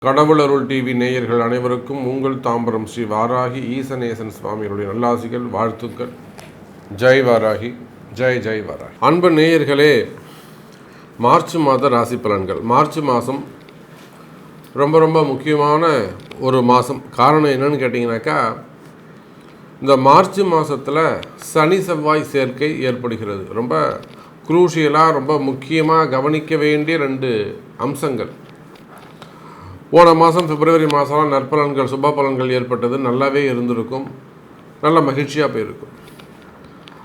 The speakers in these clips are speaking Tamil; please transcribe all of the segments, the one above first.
கடவுளருள் டிவி நேயர்கள் அனைவருக்கும் உங்கள் தாம்பரம் ஸ்ரீ வாராகி ஈசநேசன் சுவாமிகளுடைய நல்லாசிகள், வாழ்த்துக்கள். ஜெய் வாராகி, ஜெய் ஜெய் வாராகி. அன்பு நேயர்களே, மார்ச் மாத ராசி பலன்கள். மார்ச் மாதம் ரொம்ப ரொம்ப முக்கியமான ஒரு மாதம். காரணம் என்னன்னு கேட்டிங்கனாக்கா, இந்த மார்ச் மாதத்தில் சனி செவ்வாய் சேர்க்கை ஏற்படுகிறது. ரொம்ப குரூஷியலாக, ரொம்ப முக்கியமாக கவனிக்க வேண்டிய 2 அம்சங்கள். போன மாதம் பிப்ரவரி மாதம் நற்பலன்கள், சுப பலன்கள் ஏற்பட்டது, நல்லாவே இருந்திருக்கும், நல்ல மகிழ்ச்சியாக போயிருக்கும்.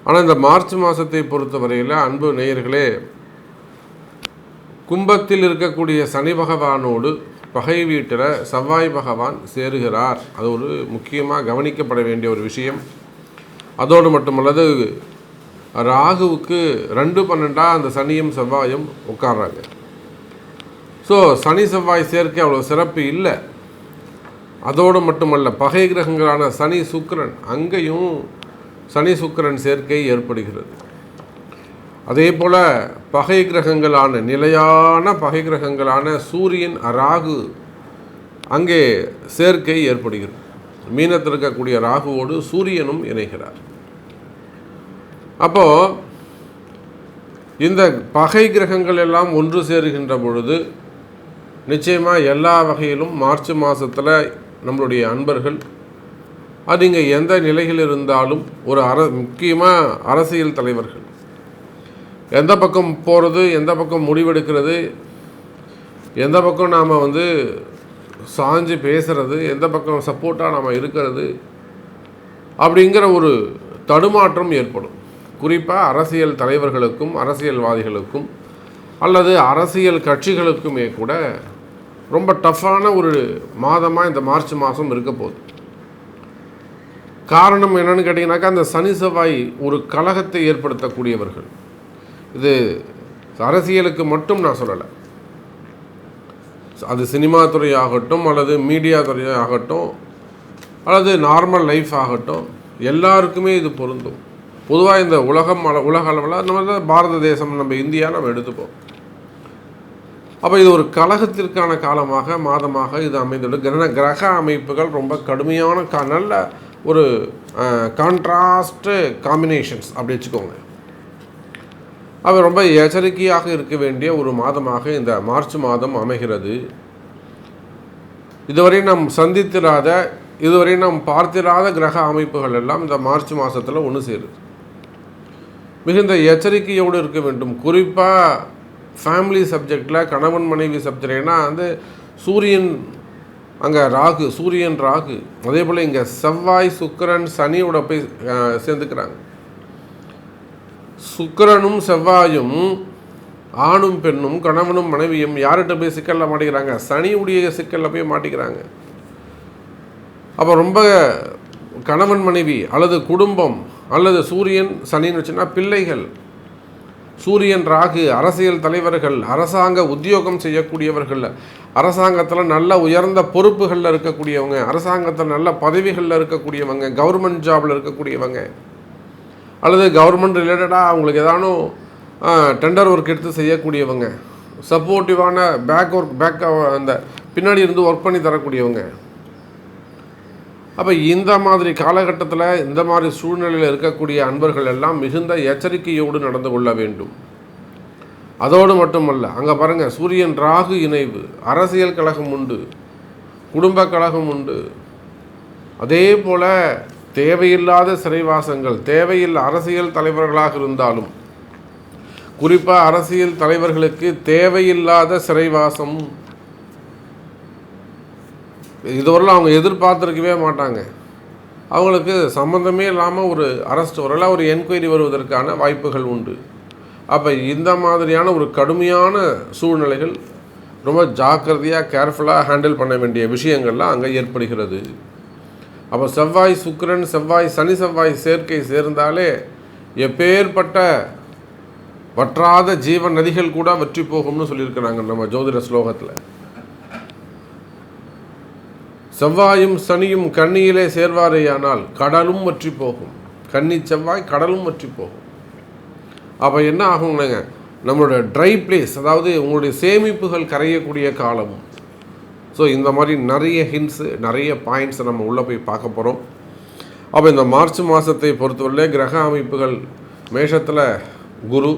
ஆனால் இந்த மார்ச் மாதத்தை பொறுத்த வரையில் அன்பு நேயர்களே, கும்பத்தில் இருக்கக்கூடிய சனி பகவானோடு பகை வீட்டில் செவ்வாய் பகவான் சேருகிறார். அது ஒரு முக்கியமாக கவனிக்கப்பட வேண்டிய ஒரு விஷயம். அதோடு மட்டுமல்லது, ராகுவுக்கு 2-12 அந்த சனியும் செவ்வாயும் உட்கார்றாங்க. ஸோ சனி செவ்வாய் சேர்க்கை அவ்வளோ சிறப்பு இல்லை. அதோடு மட்டுமல்ல, பகை கிரகங்களான சனி சுக்கிரன், அங்கேயும் சனி சுக்கிரன் சேர்க்கை ஏற்படுகிறது. அதே போல் பகை கிரகங்களான, நிலையான பகை கிரகங்களான சூரியன், ராகு, அங்கே சேர்க்கை ஏற்படுகிறது. மீனத்தில் இருக்கக்கூடிய ராகுவோடு சூரியனும் இணைகிறார். அப்போது இந்த பகை கிரகங்கள் எல்லாம் ஒன்று சேருகின்ற பொழுது நிச்சயமாக எல்லா வகையிலும் மார்ச் மாதத்தில் நம்மளுடைய அன்பர்கள், அது இங்கே எந்த நிலையில் இருந்தாலும், ஒரு முக்கியமாக அரசியல் தலைவர்கள் எந்த பக்கம் போகிறது, எந்த பக்கம் முடிவெடுக்கிறது, எந்த பக்கம் நாம் சாஞ்சு பேசுகிறது, எந்த பக்கம் சப்போர்ட்டாக நாம் இருக்கிறது, அப்படிங்கிற ஒரு தடுமாற்றம் ஏற்படும். குறிப்பாக அரசியல் தலைவர்களுக்கும் அரசியல்வாதிகளுக்கும் அல்லது அரசியல் கட்சிகளுக்குமே கூட ரொம்ப டஃப்பான ஒரு மாதமாக இந்த மார்ச் மாதம் இருக்க போகுது. காரணம் என்னன்னு கேட்டிங்கனாக்கா, அந்த சனி செவ்வாய் ஒரு கலகத்தை ஏற்படுத்தக்கூடியவர்கள். இது அரசியலுக்கு மட்டும் நான் சொல்லலை, அது சினிமா துறை ஆகட்டும், அல்லது மீடியா துறை ஆகட்டும், அல்லது நார்மல் லைஃப் ஆகட்டும், எல்லாருக்குமே இது பொருந்தும். பொதுவாக இந்த உலக அளவில் நம்ம பாரத தேசம், நம்ம இந்தியா நம்ம எடுத்துப்போம். அப்போ இது ஒரு கலகத்திற்கான காலமாக, மாதமாக இது அமைந்துள்ள கிரக அமைப்புகள் ரொம்ப கடுமையான நல்ல ஒரு கான்ட்ராஸ்ட்டு காம்பினேஷன்ஸ் அப்படி வச்சுக்கோங்க. அது ரொம்ப எச்சரிக்கையாக இருக்க வேண்டிய ஒரு மாதமாக இந்த மார்ச் மாதம் அமைகிறது. இதுவரை நாம் சந்தித்திராத, இதுவரை நாம் பார்த்திராத கிரக அமைப்புகள் எல்லாம் இந்த மார்ச் மாதத்தில் ஒன்று சேருது. மிகுந்த எச்சரிக்கையோடு இருக்க வேண்டும். குறிப்பாக ஃபேமிலி சப்ஜெக்டில், கணவன் மனைவி சப்ஜெக்ட்னா சூரியன் அங்கே ராகு, சூரியன் ராகு, அதே போல் இங்கே செவ்வாய் சுக்கிரன் சனியோட போய் சேர்ந்துக்கிறாங்க. சுக்கிரனும் செவ்வாயும், ஆணும் பெண்ணும், கணவனும் மனைவியும் யார்கிட்ட போய் சிக்கலில் மாட்டிக்கிறாங்க? சனியுடைய சிக்கலில் போய் மாட்டிக்கிறாங்க. அப்போ ரொம்ப கணவன் மனைவி அல்லது குடும்பம் அல்லது சூரியன் சனின்னு வச்சுன்னா பிள்ளைகள், சூரியன் ராகு அரசியல் தலைவர்கள், அரசாங்க உத்தியோகம் செய்யக்கூடியவர்கள், அரசாங்கத்தில் நல்ல உயர்ந்த பொறுப்புகளில் இருக்கக்கூடியவங்க, அரசாங்கத்தில் நல்ல பதவிகளில் இருக்கக்கூடியவங்க, கவர்மெண்ட் ஜாபில் இருக்கக்கூடியவங்க, அல்லது கவர்மெண்ட் ரிலேட்டடாக அவங்களுக்கு ஏதானும் டெண்டர் ஒர்க் எடுத்து செய்யக்கூடியவங்க, சப்போர்ட்டிவான பேக் அந்த பின்னாடி இருந்து ஒர்க் பண்ணி தரக்கூடியவங்க. அப்போ இந்த மாதிரி காலகட்டத்தில், இந்த மாதிரி சூழ்நிலையில் இருக்கக்கூடிய அன்பர்கள் எல்லாம் மிகுந்த எச்சரிக்கையோடு நடந்து கொள்ள வேண்டும். அதோடு மட்டுமல்ல, அங்கே பாருங்கள், சூரியன் ராகு இணைவு, அரசியல் கழகம் உண்டு, குடும்ப கழகம் உண்டு. அதே போல் தேவையில்லாத சிறைவாசங்கள், தேவையில்லை அரசியல் தலைவர்களாக இருந்தாலும், குறிப்பாக அரசியல் தலைவர்களுக்கு தேவையில்லாத சிறைவாசம் இதுவரையிலும் அவங்க எதிர்பார்த்துருக்கவே மாட்டாங்க. அவங்களுக்கு சம்மந்தமே இல்லாமல் ஒரு அரெஸ்ட் வரல, ஒரு என்கொயரி வருவதற்கான வாய்ப்புகள் உண்டு. அப்போ இந்த மாதிரியான ஒரு கடுமையான சூழ்நிலைகள் ரொம்ப ஜாக்கிரதையாக, கேர்ஃபுல்லாக ஹேண்டில் பண்ண வேண்டிய விஷயங்கள்லாம் அங்கே ஏற்படுகிறது. அப்போ செவ்வாய் சுக்கிரன், செவ்வாய் சனி செவ்வாய் சேர்க்கை சேர்ந்தாலே எப்பேற்பட்ட வற்றாத ஜீவன் நதிகள் கூட வற்றி போகும்னு சொல்லியிருக்கிறாங்க நம்ம ஜோதிட ஸ்லோகத்தில். செவ்வாயும் சனியும் கன்னியிலே சேர்வாரேயானால் கடலும் வற்றி போகும். கன்னி செவ்வாய், கடலும் வற்றி போகும். அப்போ என்ன ஆகுங்க, நம்மளோட ட்ரை பிளேஸ், அதாவது உங்களுடைய சேமிப்புகள் கரையக்கூடிய காலம், ஸோ இந்த மாதிரி நிறைய ஹிண்ட்ஸு, நிறைய பாயிண்ட்ஸை நம்ம உள்ளே போய் பார்க்க போகிறோம். அப்போ இந்த மார்ச் மாதத்தை பொறுத்தவரை கிரக அமைப்புகள் மேஷத்தில் குரு,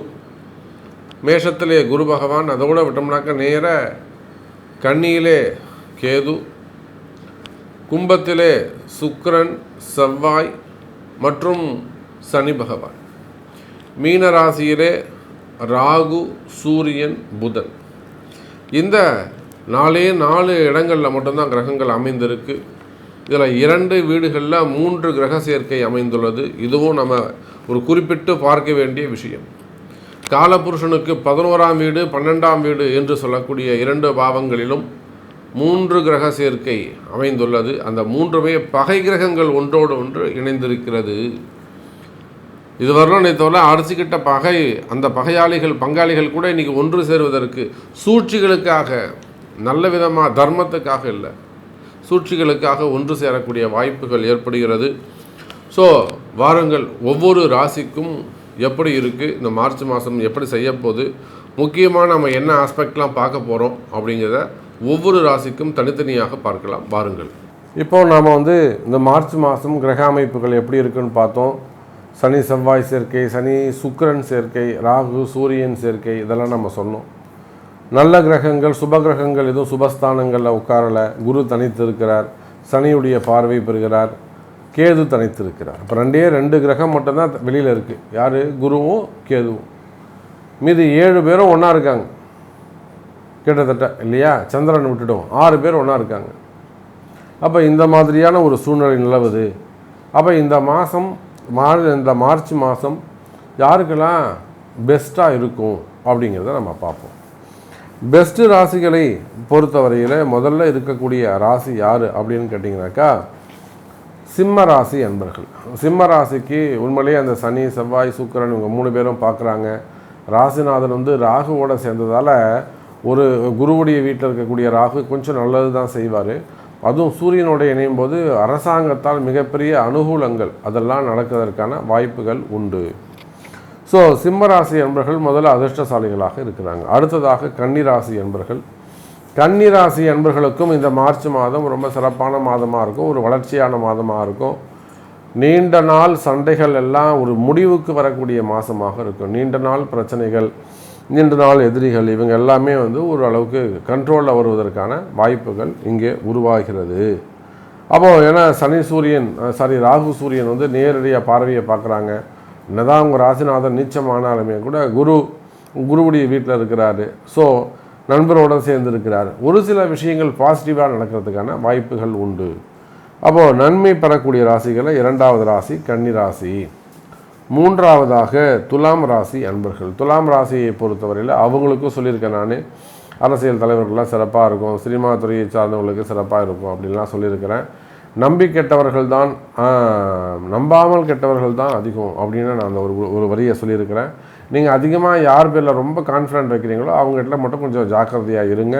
மேஷத்திலே குரு பகவான், அதோடு விட்டோம்னாக்க நேர கன்னியிலே கேது, கும்பத்திலே சுக்கிரன், செவ்வாய் மற்றும் சனி பகவான், மீன ராசியிலே ராகு, சூரியன், புதன். இந்த 4 இடங்களில் மட்டும்தான் கிரகங்கள் அமைந்திருக்கு. இதில் 2 வீடுகளில் 3 கிரக சேர்க்கை அமைந்துள்ளது. இதுவும் நம்ம ஒரு குறிப்பிட்டு பார்க்க வேண்டிய விஷயம். காலபுருஷனுக்கு 11ஆம் வீடு, 12ஆம் வீடு என்று சொல்லக்கூடிய 2 பாவங்களிலும் 3 கிரக சேர்க்கை அமைந்துள்ளது. அந்த 3மே பகை கிரகங்கள் ஒன்றோடு ஒன்று இணைந்திருக்கிறது. இதுவரையிலும் தவிர அடிச்சுக்கிட்ட பகை, அந்த பகையாளிகள், பங்காளிகள் கூட இன்றைக்கி ஒன்று சேருவதற்கு சூழ்ச்சிகளுக்காக, நல்ல விதமாக தர்மத்துக்காக இல்லை, சூழ்ச்சிகளுக்காக ஒன்று சேரக்கூடிய வாய்ப்புகள் ஏற்படுகிறது. ஸோ வாருங்கள், ஒவ்வொரு ராசிக்கும் எப்படி இருக்குது, இந்த மார்ச் மாதம் எப்படி செய்யப்போகுது, முக்கியமாக நம்ம என்ன ஆஸ்பெக்ட்லாம் பார்க்க போகிறோம் அப்படிங்கிறத ஒவ்வொரு ராசிக்கும் தனித்தனியாக பார்க்கலாம். வாருங்கள். இப்போது நாம் இந்த மார்ச் மாதம் கிரக அமைப்புகள் எப்படி இருக்குன்னு பார்த்தோம். சனி செவ்வாய் சேர்க்கை, சனி சுக்கிரன் சேர்க்கை, ராகு சூரியன் சேர்க்கை, இதெல்லாம் நம்ம சொன்னோம். நல்ல கிரகங்கள், சுப கிரகங்கள் எதுவும் சுபஸ்தானங்களில் உட்காரலை. குரு தனித்து இருக்கிறார், சனியுடைய பார்வை பெறுகிறார், கேது தனித்து இருக்கிறார். இப்போ 2 கிரகம் மட்டும்தான் வெளியில் இருக்குது. யார்? குருவும் கேதுவும். மீது 7 பேரும் ஒன்றா இருக்காங்க கிட்டத்தட்ட, இல்லையா? சந்திரன் விட்டுட்டோம், 6 பேர் ஒன்றா இருக்காங்க. அப்போ இந்த மாதிரியான ஒரு சூழ்நிலை நிலவுது. அப்போ இந்த மார்ச் மாதம் யாருக்கெல்லாம் பெஸ்ட்டாக இருக்கும் அப்படிங்கிறத நம்ம பார்ப்போம். பெஸ்ட்டு ராசிகளை பொறுத்தவரையில் முதல்ல இருக்கக்கூடிய ராசி யார் அப்படின்னு கேட்டிங்கனாக்கா சிம்ம ராசி அன்பர்கள். சிம்ம ராசிக்கு உண்மையிலேயே அந்த சனி செவ்வாய் சுக்கிரன் இவங்க 3 பேரும் பார்க்குறாங்க. ராசிநாதன் ராகுவோடு சேர்ந்ததால் ஒரு குருவுடைய வீட்டில் இருக்கக்கூடிய ராகு கொஞ்சம் நல்லது தான் செய்வார். அதுவும் சூரியனோடு இணையும் போது அரசாங்கத்தால் மிகப்பெரிய அனுகூலங்கள் அதெல்லாம் நடக்கிறதுக்கான வாய்ப்புகள் உண்டு. ஸோ சிம்மராசி என்பர்கள் முதல்ல அதிர்ஷ்டசாலிகளாக இருக்கிறாங்க. அடுத்ததாக கன்னிராசி என்பர்கள். கன்னிராசி என்பர்களுக்கும் இந்த மார்ச் மாதம் ரொம்ப சிறப்பான மாதமாக இருக்கும், ஒரு வளர்ச்சியான மாதமாக இருக்கும். நீண்ட நாள் சண்டைகள் எல்லாம் ஒரு முடிவுக்கு வரக்கூடிய மாதமாக இருக்கும். நீண்ட நாள் பிரச்சனைகள், நீண்ட நாள் எதிரிகள், இவங்க எல்லாமே ஒரு அளவுக்கு கண்ட்ரோலில் வருவதற்கான வாய்ப்புகள் இங்கே உருவாகிறது. அப்போது ஏன்னா ராகு சூரியன் நேரடியாக பார்வையை பார்க்குறாங்க. என்னதான் உங்கள் ராசிநாதன் நீச்சமானாலுமே கூட குருவுடைய வீட்டில் இருக்கிறாரு. ஸோ நண்பரோடு சேர்ந்து இருக்கிறார். ஒரு சில விஷயங்கள் பாசிட்டிவாக நடக்கிறதுக்கான வாய்ப்புகள் உண்டு. அப்போது நன்மை பெறக்கூடிய ராசிகளில் 2வது ராசி கன்னிராசி. 3வதாக துலாம் ராசி அன்பர்கள். துலாம் ராசியை பொறுத்தவரையில் அவங்களுக்கும் சொல்லியிருக்கேன் நான், அரசியல் தலைவர்கள்லாம் சிறப்பாக இருக்கும், சினிமா துறையை சார்ந்தவங்களுக்கு சிறப்பாக இருக்கும் அப்படின்லாம் சொல்லியிருக்கிறேன். நம்பிக்கெட்டவர்கள் தான், நம்பாமல் கெட்டவர்கள் தான் அதிகம் அப்படின்னு நான் அந்த ஒரு வரியை சொல்லியிருக்கிறேன். நீங்கள் அதிகமாக யார் பேரில் ரொம்ப கான்ஃபிடென்ட் வைக்கிறீங்களோ அவங்ககிட்ட மட்டும் கொஞ்சம் ஜாக்கிரதையாக இருங்க.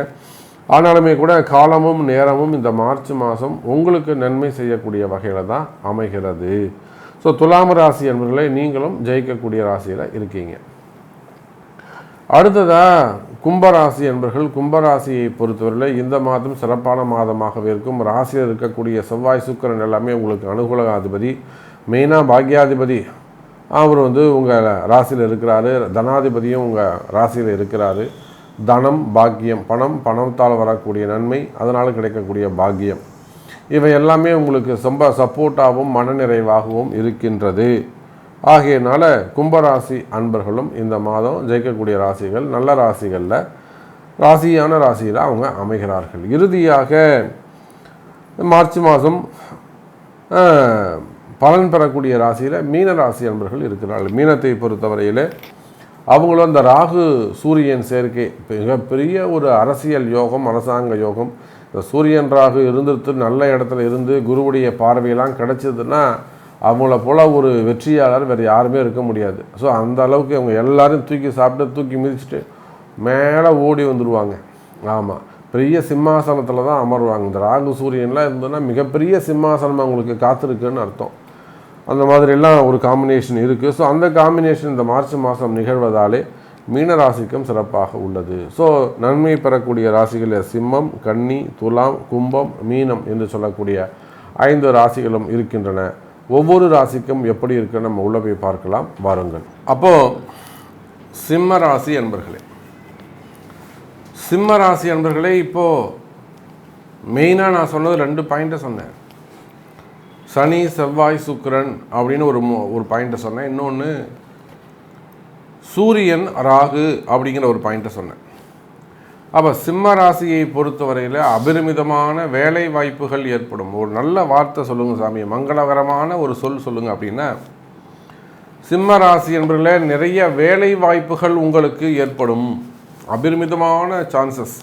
ஆனாலுமே கூட காலமும் நேரமும் இந்த மார்ச் மாதம் உங்களுக்கு நன்மை செய்யக்கூடிய வகையில் தான் அமைகிறது. ஸோ துலாம் ராசி என்பவர்களை நீங்களும் ஜெயிக்கக்கூடிய ராசியில் இருக்கீங்க. அடுத்ததாக கும்பராசி என்பவர்கள். கும்பராசியை பொறுத்தவரையில் இந்த மாதம் சிறப்பான மாதமாகவே இருக்கும். ராசியில் இருக்கக்கூடிய செவ்வாய் சுக்கிரன் எல்லாமே உங்களுக்கு அனுகூலாதிபதி, மெயினாக பாக்யாதிபதி அவர் உங்கள் ராசியில் இருக்கிறாரு. தனாதிபதியும் உங்கள் ராசியில் இருக்கிறாரு. தனம், பாக்கியம், பணத்தால் வரக்கூடிய நன்மை, அதனால் கிடைக்கக்கூடிய பாக்கியம், இவை எல்லாமே உங்களுக்கு ரொம்ப சப்போர்ட்டாகவும் மனநிறைவாகவும் இருக்கின்றது. ஆகையினால கும்பராசி அன்பர்களும் இந்த மாதம் ஜெயிக்கக்கூடிய ராசிகள், நல்ல ராசிகளில் ராசியான ராசியில் அவங்க அமைகிறார்கள். இறுதியாக மார்ச் மாதம் பலன் பெறக்கூடிய ராசியில் மீன ராசி அன்பர்கள் இருக்கிறார்கள். மீனத்தை பொறுத்தவரையில் அவங்களும் அந்த ராகு சூரியன் சேர்க்கை மிகப்பெரிய ஒரு அரசியல் யோகம், அரசாங்க யோகம். இந்த சூரியன் ராகு இருந்துட்டு நல்ல இடத்துல இருந்து குருவுடைய பார்வையெல்லாம் கிடச்சிதுன்னா அவங்கள போல் ஒரு வெற்றியாளர் வேறு யாருமே இருக்க முடியாது. ஸோ அந்த அளவுக்கு அவங்க எல்லாரும் தூக்கி சாப்பிட்டு தூக்கி மிதிச்சுட்டு மேலே ஓடி வந்துடுவாங்க. ஆமாம், பெரிய சிம்மாசனத்தில் தான் அமர்வாங்க. இந்த ராகு சூரியன்லாம் இருந்ததுன்னா மிகப்பெரிய சிம்மாசனம் அவங்களுக்கு காத்திருக்குன்னு அர்த்தம். அந்த மாதிரிலாம் ஒரு காம்பினேஷன் இருக்குது. ஸோ அந்த காம்பினேஷன் இந்த மார்ச் மாதம் நிகழ்வதாலே மீன ராசிக்கும் சிறப்பாக உள்ளது. ஸோ நன்மை பெறக்கூடிய ராசிகளில் சிம்மம், கன்னி, துலாம், கும்பம், மீனம் என்று சொல்லக்கூடிய 5 ராசிகளும் இருக்கின்றன. ஒவ்வொரு ராசிக்கும் எப்படி இருக்குன்னு நம்ம உள்ள போய் பார்க்கலாம் வாருங்கள். அப்போது சிம்ம ராசி அன்பர்களே, சிம்ம ராசி அன்பர்களே, இப்போது மெயினாக நான் சொன்னது 2 பாயிண்ட்டை சொன்னேன். சனி, செவ்வாய், சுக்கிரன் அப்படின்னு ஒரு பாயிண்ட்டை சொன்னேன். இன்னொன்று சூரியன், ராகு அப்படிங்கிற ஒரு பாயிண்ட்டை சொன்னேன். அப்போ சிம்ம ராசியை பொறுத்தவரையில் அபரிமிதமான வேலை வாய்ப்புகள் ஏற்படும். ஒரு நல்ல வார்த்தை சொல்லுங்கள் சாமி, மங்களகரமான ஒரு சொல் சொல்லுங்கள் அப்படின்னா, சிம்ம ராசி என்பதில் நிறைய வேலை வாய்ப்புகள் உங்களுக்கு ஏற்படும். அபரிமிதமான சான்சஸ்,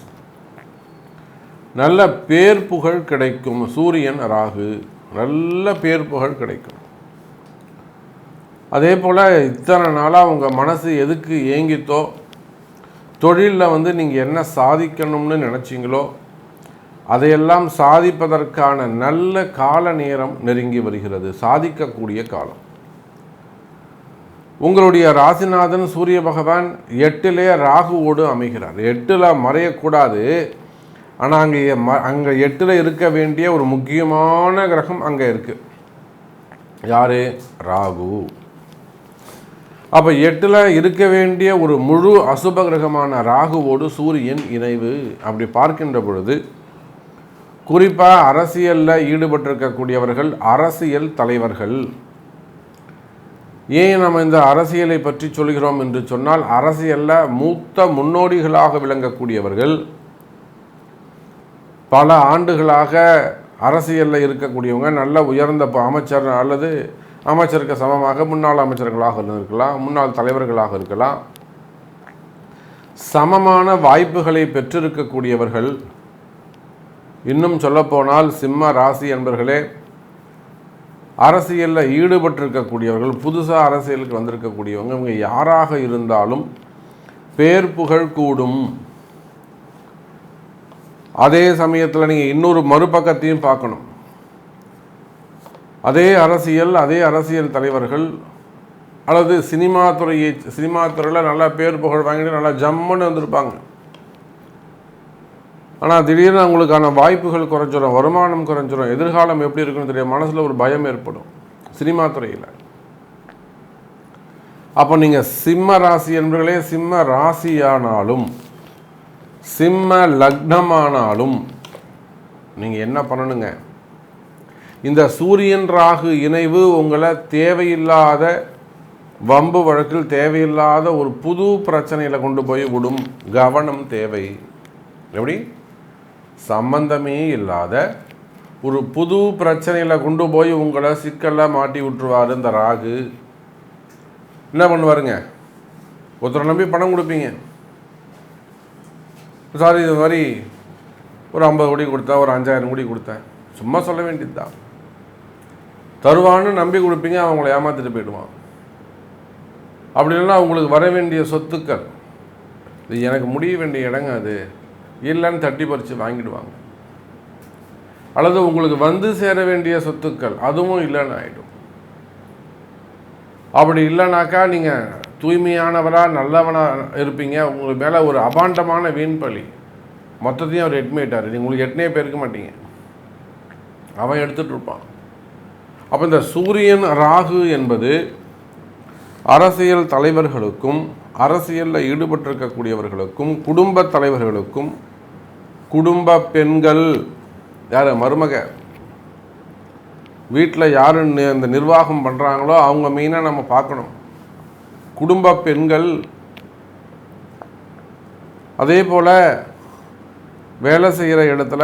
நல்ல பேர் புகழ் கிடைக்கும். சூரியன், ராகு, நல்ல பேர் புகழ் கிடைக்கும். அதே போல் இத்தனை நாளாக உங்கள் மனசு எதுக்கு ஏங்கித்தோ, தொழிலில் நீங்கள் என்ன சாதிக்கணும்னு நினச்சிங்களோ அதையெல்லாம் சாதிப்பதற்கான நல்ல கால நேரம் நெருங்கி வருகிறது. சாதிக்கக்கூடிய காலம். உங்களுடைய ராசிநாதன் சூரிய பகவான் 8லே ராகுவோடு அமைகிறார். 8ல் மறையக்கூடாது, ஆனால் அங்கே 8ல் இருக்க வேண்டிய ஒரு முக்கியமான கிரகம் அங்கே இருக்குது. யார்? ராகு. அப்போ 8ல் இருக்க வேண்டிய ஒரு முழு அசுப கிரகமான ராகுவோடு சூரியன் இணைவு. அப்படி பார்க்கின்ற பொழுது குறிப்பாக அரசியலில் ஈடுபட்டிருக்கக்கூடியவர்கள், அரசியல் தலைவர்கள். ஏன் நம்ம இந்த அரசியலை பற்றி சொல்கிறோம் என்று சொன்னால், அரசியலில் மூத்த முன்னோடிகளாக விளங்கக்கூடியவர்கள், பல ஆண்டுகளாக அரசியலில் இருக்கக்கூடியவங்க, நல்ல உயர்ந்த அமைச்சர் அல்லது அமைச்சருக்கு சமமாக முன்னாள் அமைச்சர்களாக இருக்கலாம், முன்னாள் தலைவர்களாக இருக்கலாம், சமமான வாய்ப்புகளை பெற்றிருக்கக்கூடியவர்கள். இன்னும் சொல்லப்போனால் சிம்ம ராசி என்பர்களே, அரசியலில் ஈடுபட்டிருக்கக்கூடியவர்கள், புதுசாக அரசியலுக்கு வந்திருக்கக்கூடியவங்க, இவங்க யாராக இருந்தாலும் பேர் புகழ் கூடும். அதே சமயத்தில் நீங்கள் இன்னொரு மறுபக்கத்தையும் பார்க்கணும். அதே அரசியல் தலைவர்கள் அல்லது சினிமா துறையில் நல்லா பேர் புகழ் வாங்கிட்டு நல்லா ஜம்முன்னு வந்திருப்பாங்க. ஆனால் திடீர்னு அவங்களுக்கான வாய்ப்புகள் குறைஞ்சிடும், வருமானம் குறைஞ்சிடும், எதிர்காலம் எப்படி இருக்குன்னு தெரியும், மனசில் ஒரு பயம் ஏற்படும் சினிமா துறையில். அப்போ நீங்கள் சிம்ம ராசி என்பவர்களே, சிம்ம ராசியானாலும் சிம்ம லக்னமானாலும் நீங்கள் என்ன பண்ணணுங்க, இந்த சூரியன் ராகு இணைவு உங்களை தேவையில்லாத வம்பு வழக்கில், தேவையில்லாத ஒரு புது பிரச்சனையில் கொண்டு போய் விடும். கவனம் தேவை. எப்படி? சம்பந்தமே இல்லாத ஒரு புது பிரச்சனையில் கொண்டு போய் உங்களை சிக்கலில் மாட்டி விட்டுருவார் இந்த ராகு. என்ன பண்ணுவாருங்க, ஒருத்தரை நம்பி பணம் கொடுப்பீங்க. சாரி, இது மாதிரி ஒரு 50 கோடி கொடுத்தேன், ஒரு 5000 கோடி கொடுத்தேன், சும்மா சொல்ல வேண்டியது தான், தருவான்னு நம்பி கொடுப்பீங்க, அவங்கள ஏமாற்றிட்டு போயிடுவான். அப்படி இல்லைன்னா உங்களுக்கு வர வேண்டிய சொத்துக்கள், இது எனக்கு முடிய வேண்டிய இடங்க, அது இல்லைன்னு தட்டி பறித்து வாங்கிடுவாங்க. அல்லது உங்களுக்கு வந்து சேர வேண்டிய சொத்துக்கள் அதுவும் இல்லைன்னு ஆகிடும். அப்படி இல்லைனாக்கா நீங்கள் தூய்மையானவராக நல்லவனாக இருப்பீங்க, உங்களுக்கு மேலே ஒரு அபாண்டமான வீண்பலி மொத்தத்தையும் அவர் எட்மிட்டார், நீங்கள் உங்களுக்கு எட்டனே பேருக்க மாட்டீங்க, அவன் எடுத்துகிட்டு இருப்பான். அப்போ இந்த சூரியன் ராகு என்பது அரசியல் தலைவர்களுக்கும், அரசியலில் ஈடுபட்டிருக்கக்கூடியவர்களுக்கும், குடும்ப தலைவர்களுக்கும், குடும்ப பெண்கள், யார் மருமக வீட்டில் யார் இந்த நிர்வாகம் பண்ணுறாங்களோ அவங்க மெயினாக நம்ம பார்க்கணும். குடும்ப பெண்கள், அதே போல் வேலை செய்கிற இடத்துல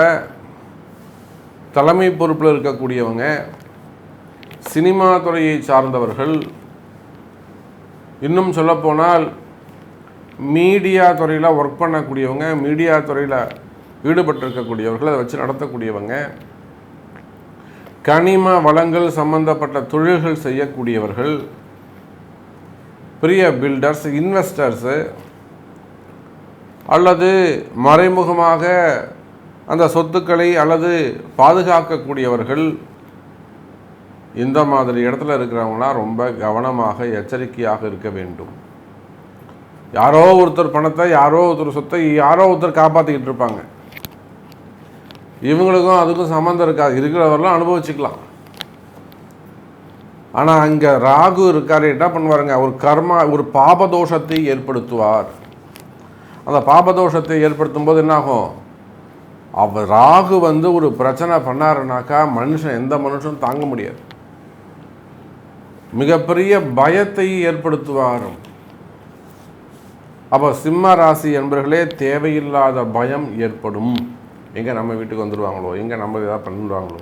தலைமை பொறுப்பில் இருக்கக்கூடியவங்க, சினிமா துறையை சார்ந்தவர்கள், இன்னும் சொல்லப்போனால் மீடியா துறையில் ஒர்க் பண்ணக்கூடியவங்க, மீடியா துறையில் ஈடுபட்டிருக்கக்கூடியவர்கள், அதை வச்சு நடத்தக்கூடியவங்க, கனிம வளங்கள் சம்பந்தப்பட்ட தொழில்கள் செய்யக்கூடியவர்கள், பெரிய பில்டர்ஸ், இன்வெஸ்டர்ஸு, அல்லது மறைமுகமாக அந்த சொத்துக்களை அல்லது பாதுகாக்கக்கூடியவர்கள், இந்த மாதிரி இடத்துல இருக்கிறவங்களாம் ரொம்ப கவனமாக எச்சரிக்கையாக இருக்க வேண்டும். யாரோ ஒருத்தர் பணத்தை, யாரோ ஒருத்தர் சொத்தை, யாரோ ஒருத்தர் காப்பாற்றிக்கிட்டு இருப்பாங்க. இவங்களுக்கும் அதுக்கும் சம்மந்தம் இருக்காது, இருக்கிறவரெல்லாம் அனுபவிச்சுக்கலாம். ஆனால் அங்கே ராகு இருக்கார், என்ன பண்ணுவாருங்க, ஒரு கர்மா, ஒரு பாபதோஷத்தை ஏற்படுத்துவார். அந்த பாபதோஷத்தை ஏற்படுத்தும் போது என்னாகும், அவர் ராகு ஒரு பிரச்சனை பண்ணாருனாக்கா எந்த மனுஷனும் தாங்க முடியாது. மிகப்பெரிய பயத்தை ஏற்படுத்துவார். அப்போ சிம்ம ராசி என்பர்களே, தேவையில்லாத பயம் ஏற்படும். எங்கே நம்ம வீட்டுக்கு வந்துடுவாங்களோ, எங்கே நம்ம ஏதாவது பண்ணிடுவாங்களோ,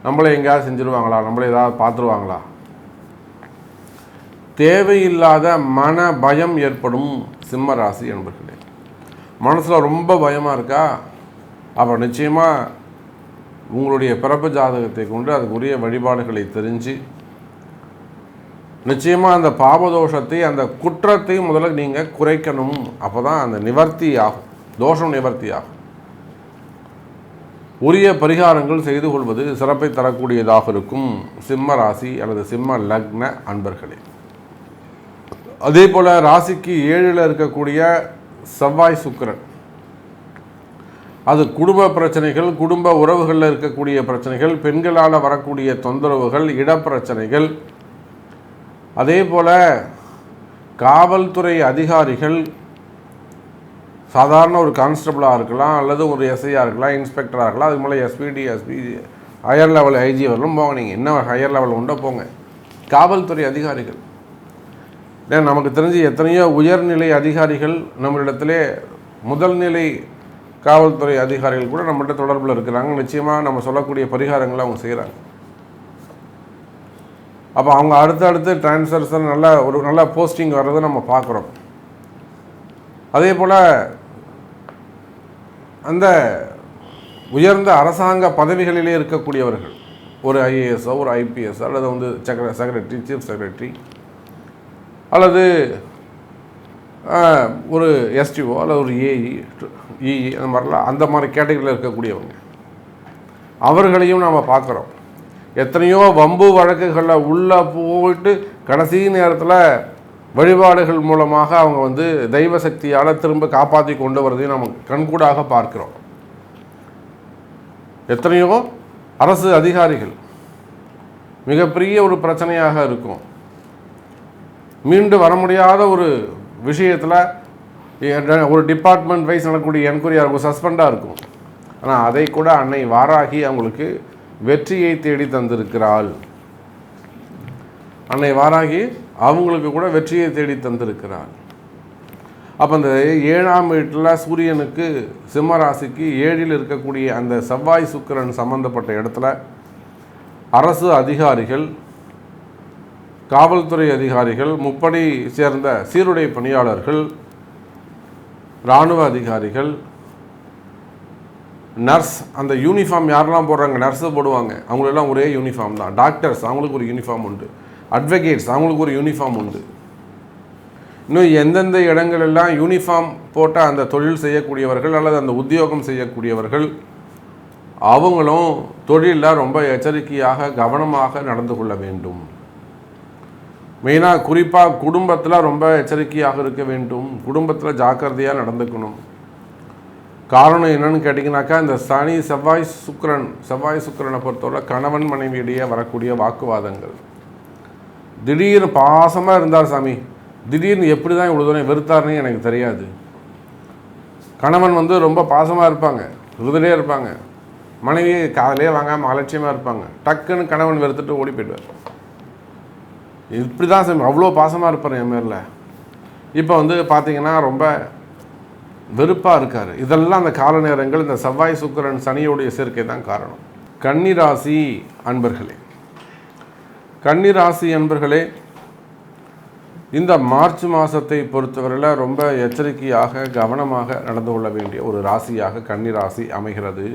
நம்மளை எங்கேயாவது செஞ்சுருவாங்களா, நம்மளை ஏதாவது பார்த்துருவாங்களா, தேவையில்லாத மன பயம் ஏற்படும். சிம்ம ராசி என்பர்களே, மனசில் ரொம்ப பயமாக இருக்கா, அப்போ நிச்சயமாக உங்களுடைய பிறப்பு ஜாதகத்தை கொண்டு அதுக்குரிய வழிபாடுகளை தெரிஞ்சு நிச்சயமாக அந்த பாபதோஷத்தை, அந்த குற்றத்தை முதல்ல நீங்கள் குறைக்கணும். அப்போ தான் அந்த நிவர்த்தி ஆகும், தோஷம் நிவர்த்தி ஆகும். உரிய பரிகாரங்கள் செய்து கொள்வது சிறப்பை தரக்கூடியதாக இருக்கும் சிம்ம ராசி அல்லது சிம்ம லக்ன அன்பர்களே. அதே போல் ராசிக்கு 7ல் இருக்கக்கூடிய செவ்வாய் சுக்கிரன், அது குடும்ப பிரச்சனைகள், குடும்ப உறவுகளில் இருக்கக்கூடிய பிரச்சனைகள், பெண்களால் வரக்கூடிய தொந்தரவுகள், இடப்பிரச்சனைகள், அதே போல் காவல்துறை அதிகாரிகள், சாதாரண ஒரு கான்ஸ்டபிளாக இருக்கலாம், அல்லது ஒரு எஸ்ஐயாக இருக்கலாம், இன்ஸ்பெக்டராக இருக்கலாம், அதுக்கு மேலே எஸ்பிடி, ஹையர் லெவல் ஐஜி வரலும் போங்க. நீங்கள் என்ன ஹையர் லெவல் உண்டோ போங்க. காவல்துறை அதிகாரிகள், ஏன்னா நமக்கு தெரிஞ்சு எத்தனையோ உயர்நிலை அதிகாரிகள் நம்மளிடத்திலே, முதல் நிலை காவல்துறை அதிகாரிகள் கூட நம்மகிட்ட தொடர்பில் இருக்கிறாங்க. நிச்சயமாக நம்ம சொல்லக்கூடிய பரிகாரங்களை அவங்க செய்கிறாங்க. அப்போ அவங்க அடுத்தடுத்து டிரான்ஸ்ஃபர்ஸ் நல்ல போஸ்டிங் வர்றதை நம்ம பார்க்குறோம். அதே போல் அந்த உயர்ந்த அரசாங்க பதவிகளிலே இருக்கக்கூடியவர்கள், ஒரு ஐஏஎஸ், ஒரு ஐபிஎஸ், அல்லது செக்ரட்டரி, சீஃப் செக்ரட்டரி, அல்லது ஒரு எஸ்டிஓ, அல்லது ஒரு இஇ, அந்த மாதிரிலாம் அந்த மாதிரி கேட்டகரியில் இருக்கக்கூடியவங்க, அவர்களையும் நாம் பார்க்குறோம். எத்தனையோ வம்பு வழக்குகளில் உள்ளே போயிட்டு கடைசி நேரத்தில் வழிபாடுகள் மூலமாக அவங்க தெய்வ சக்தியால் திரும்ப காப்பாற்றி கொண்டு வரதையும் நம்ம கண்கூடாக பார்க்கிறோம். எத்தனையோ அரசு அதிகாரிகள் மிகப்பெரிய ஒரு பிரச்சனையாக இருக்கும், மீண்டு வர முடியாத ஒரு விஷயத்தில் ஒரு டிபார்ட்மெண்ட் வைஸ் நடக்கக்கூடிய என்கொயரியாக இருக்கும், சஸ்பெண்டாக இருக்கும். ஆனால் அதை கூட அன்னை வாராகி அவங்களுக்கு வெற்றியை தேடி தந்திருக்கிறாள். அன்னை வாராகி அவங்களுக்கு கூட வெற்றியை தேடி தந்திருக்கிறாள். அப்போ அந்த 7ஆம் வீட்டில் சூரியனுக்கு, சிம்ம ராசிக்கு 7ல் இருக்கக்கூடிய அந்த செவ்வாய் சுக்கிரன் சம்பந்தப்பட்ட இடத்துல அரசு அதிகாரிகள், காவல்துறை அதிகாரிகள், முப்படை சேர்ந்த சீருடை பணியாளர்கள், இராணுவ அதிகாரிகள், நர்ஸ், அந்த யூனிஃபார்ம் யாரெல்லாம் போடுறாங்க, நர்ஸு போடுவாங்க, அவங்களெல்லாம் ஒரே யூனிஃபார்ம் தான். டாக்டர்ஸ், அவங்களுக்கு ஒரு யூனிஃபார்ம் உண்டு. அட்வொகேட்ஸ், அவங்களுக்கு ஒரு யூனிஃபார்ம் உண்டு. இன்னும் எந்தெந்த இடங்களெல்லாம் யூனிஃபார்ம் போட்ட அந்த தொழில் செய்யக்கூடியவர்கள் அல்லது அந்த உத்தியோகம் செய்யக்கூடியவர்கள், அவங்களும் தொழிலில் ரொம்ப எச்சரிக்கையாக கவனமாக நடந்து கொள்ள வேண்டும். மெயினாக குறிப்பாக குடும்பத்தில் ரொம்ப எச்சரிக்கையாக இருக்க வேண்டும், குடும்பத்தில் ஜாக்கிரதையாக நடந்துக்கணும். காரணம் என்னன்னு கேட்டிங்கனாக்கா, இந்த சனி செவ்வாய் சுக்கிரனை பொறுத்தவரை கணவன் மனைவியிடையே வரக்கூடிய வாக்குவாதங்கள். திடீர்னு பாசமாக இருந்தார் சாமி, திடீர்னு எப்படி தான் இவ்வளோ தூரம் வெறுத்தாருன்னு எனக்கு தெரியாது. கணவன் ரொம்ப பாசமாக இருப்பாங்க, விருதிலே இருப்பாங்க, மனைவி காதலே வாங்காமல் அலட்சியமாக இருப்பாங்க. டக்குன்னு கணவன் வெறுத்துட்டு ஓடி போய்டுவார். இப்படி தான் சாமி, அவ்வளோ பாசமாக இருப்பார் என் மேரில். இப்போ பார்த்தீங்கன்னா ரொம்ப வெறுப்பாக இருக்கார். இதெல்லாம் அந்த கால நேரங்கள், இந்த செவ்வாய் சுக்கிரன் சனியோடைய சேர்க்கை தான் காரணம். கன்னிராசி அன்பர்களே, கன்னிராசி அன்பர்களே, இந்த மார்ச் மாதத்தை பொறுத்தவரையில் ரொம்ப எச்சரிக்கையாக கவனமாக நடந்து கொள்ள வேண்டிய ஒரு ராசியாக கன்னிராசி அமைகிறது.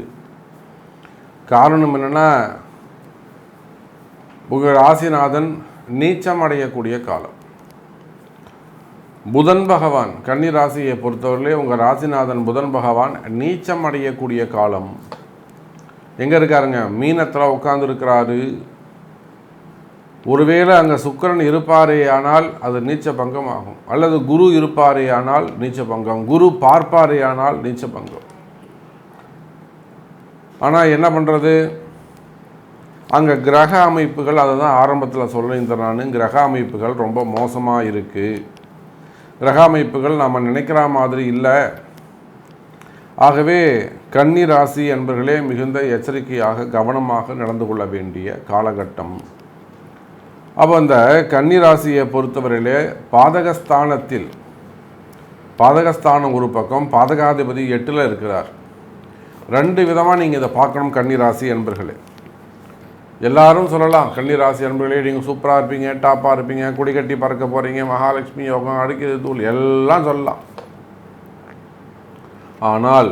காரணம் என்னென்னா, உங்கள் ராசிநாதன் நீச்சம் அடையக்கூடிய காலம். புதன் பகவான் கன்னி ராசியை பொறுத்தவரையிலே உங்கள் ராசிநாதன் புதன் பகவான் நீச்சம் அடையக்கூடிய காலம். எங்கே இருக்காருங்க, மீனத்தில் உட்காந்துருக்கிறாரு. ஒருவேளை அங்கே சுக்கிரன் இருப்பாரே ஆனால் அது நீச்ச பங்கம் ஆகும், அல்லது குரு இருப்பாரே ஆனால் நீச்ச பங்கம், குரு பார்ப்பாரே ஆனால் நீச்ச பங்கம். ஆனால் என்ன பண்ணுறது, அங்கே கிரக அமைப்புகள், அதை தான் ஆரம்பத்தில் சொல்லியிருந்தேன் நான், கிரக அமைப்புகள் ரொம்ப மோசமாக இருக்குது. கிரக அமைப்புகள் நாம் நினைக்கிற மாதிரி இல்லை. ஆகவே கன்னி ராசி என்பர்களே மிகுந்த எச்சரிக்கையாக கவனமாக நடந்து கொள்ள வேண்டிய காலகட்டம். அப்போ அந்த கன்னி ராசியை பொறுத்தவரையிலே பாதகஸ்தானத்தில், பாதகஸ்தானம் ஒரு பக்கம், பாதகாதிபதி 8ல் இருக்கிறார். 2 விதமாக நீங்கள் இதை பார்க்கணும் கன்னி ராசி என்பர்களே. எல்லாரும் சொல்லலாம் கன்னி ராசி என்பர்களே நீங்கள் சூப்பராக இருப்பீங்க, டாப்பாக இருப்பீங்க, கொடி கட்டி பறக்க போகிறீங்க, மகாலட்சுமி யோகம், அடிக்கிறது தூள் எல்லாம் சொல்லலாம். ஆனால்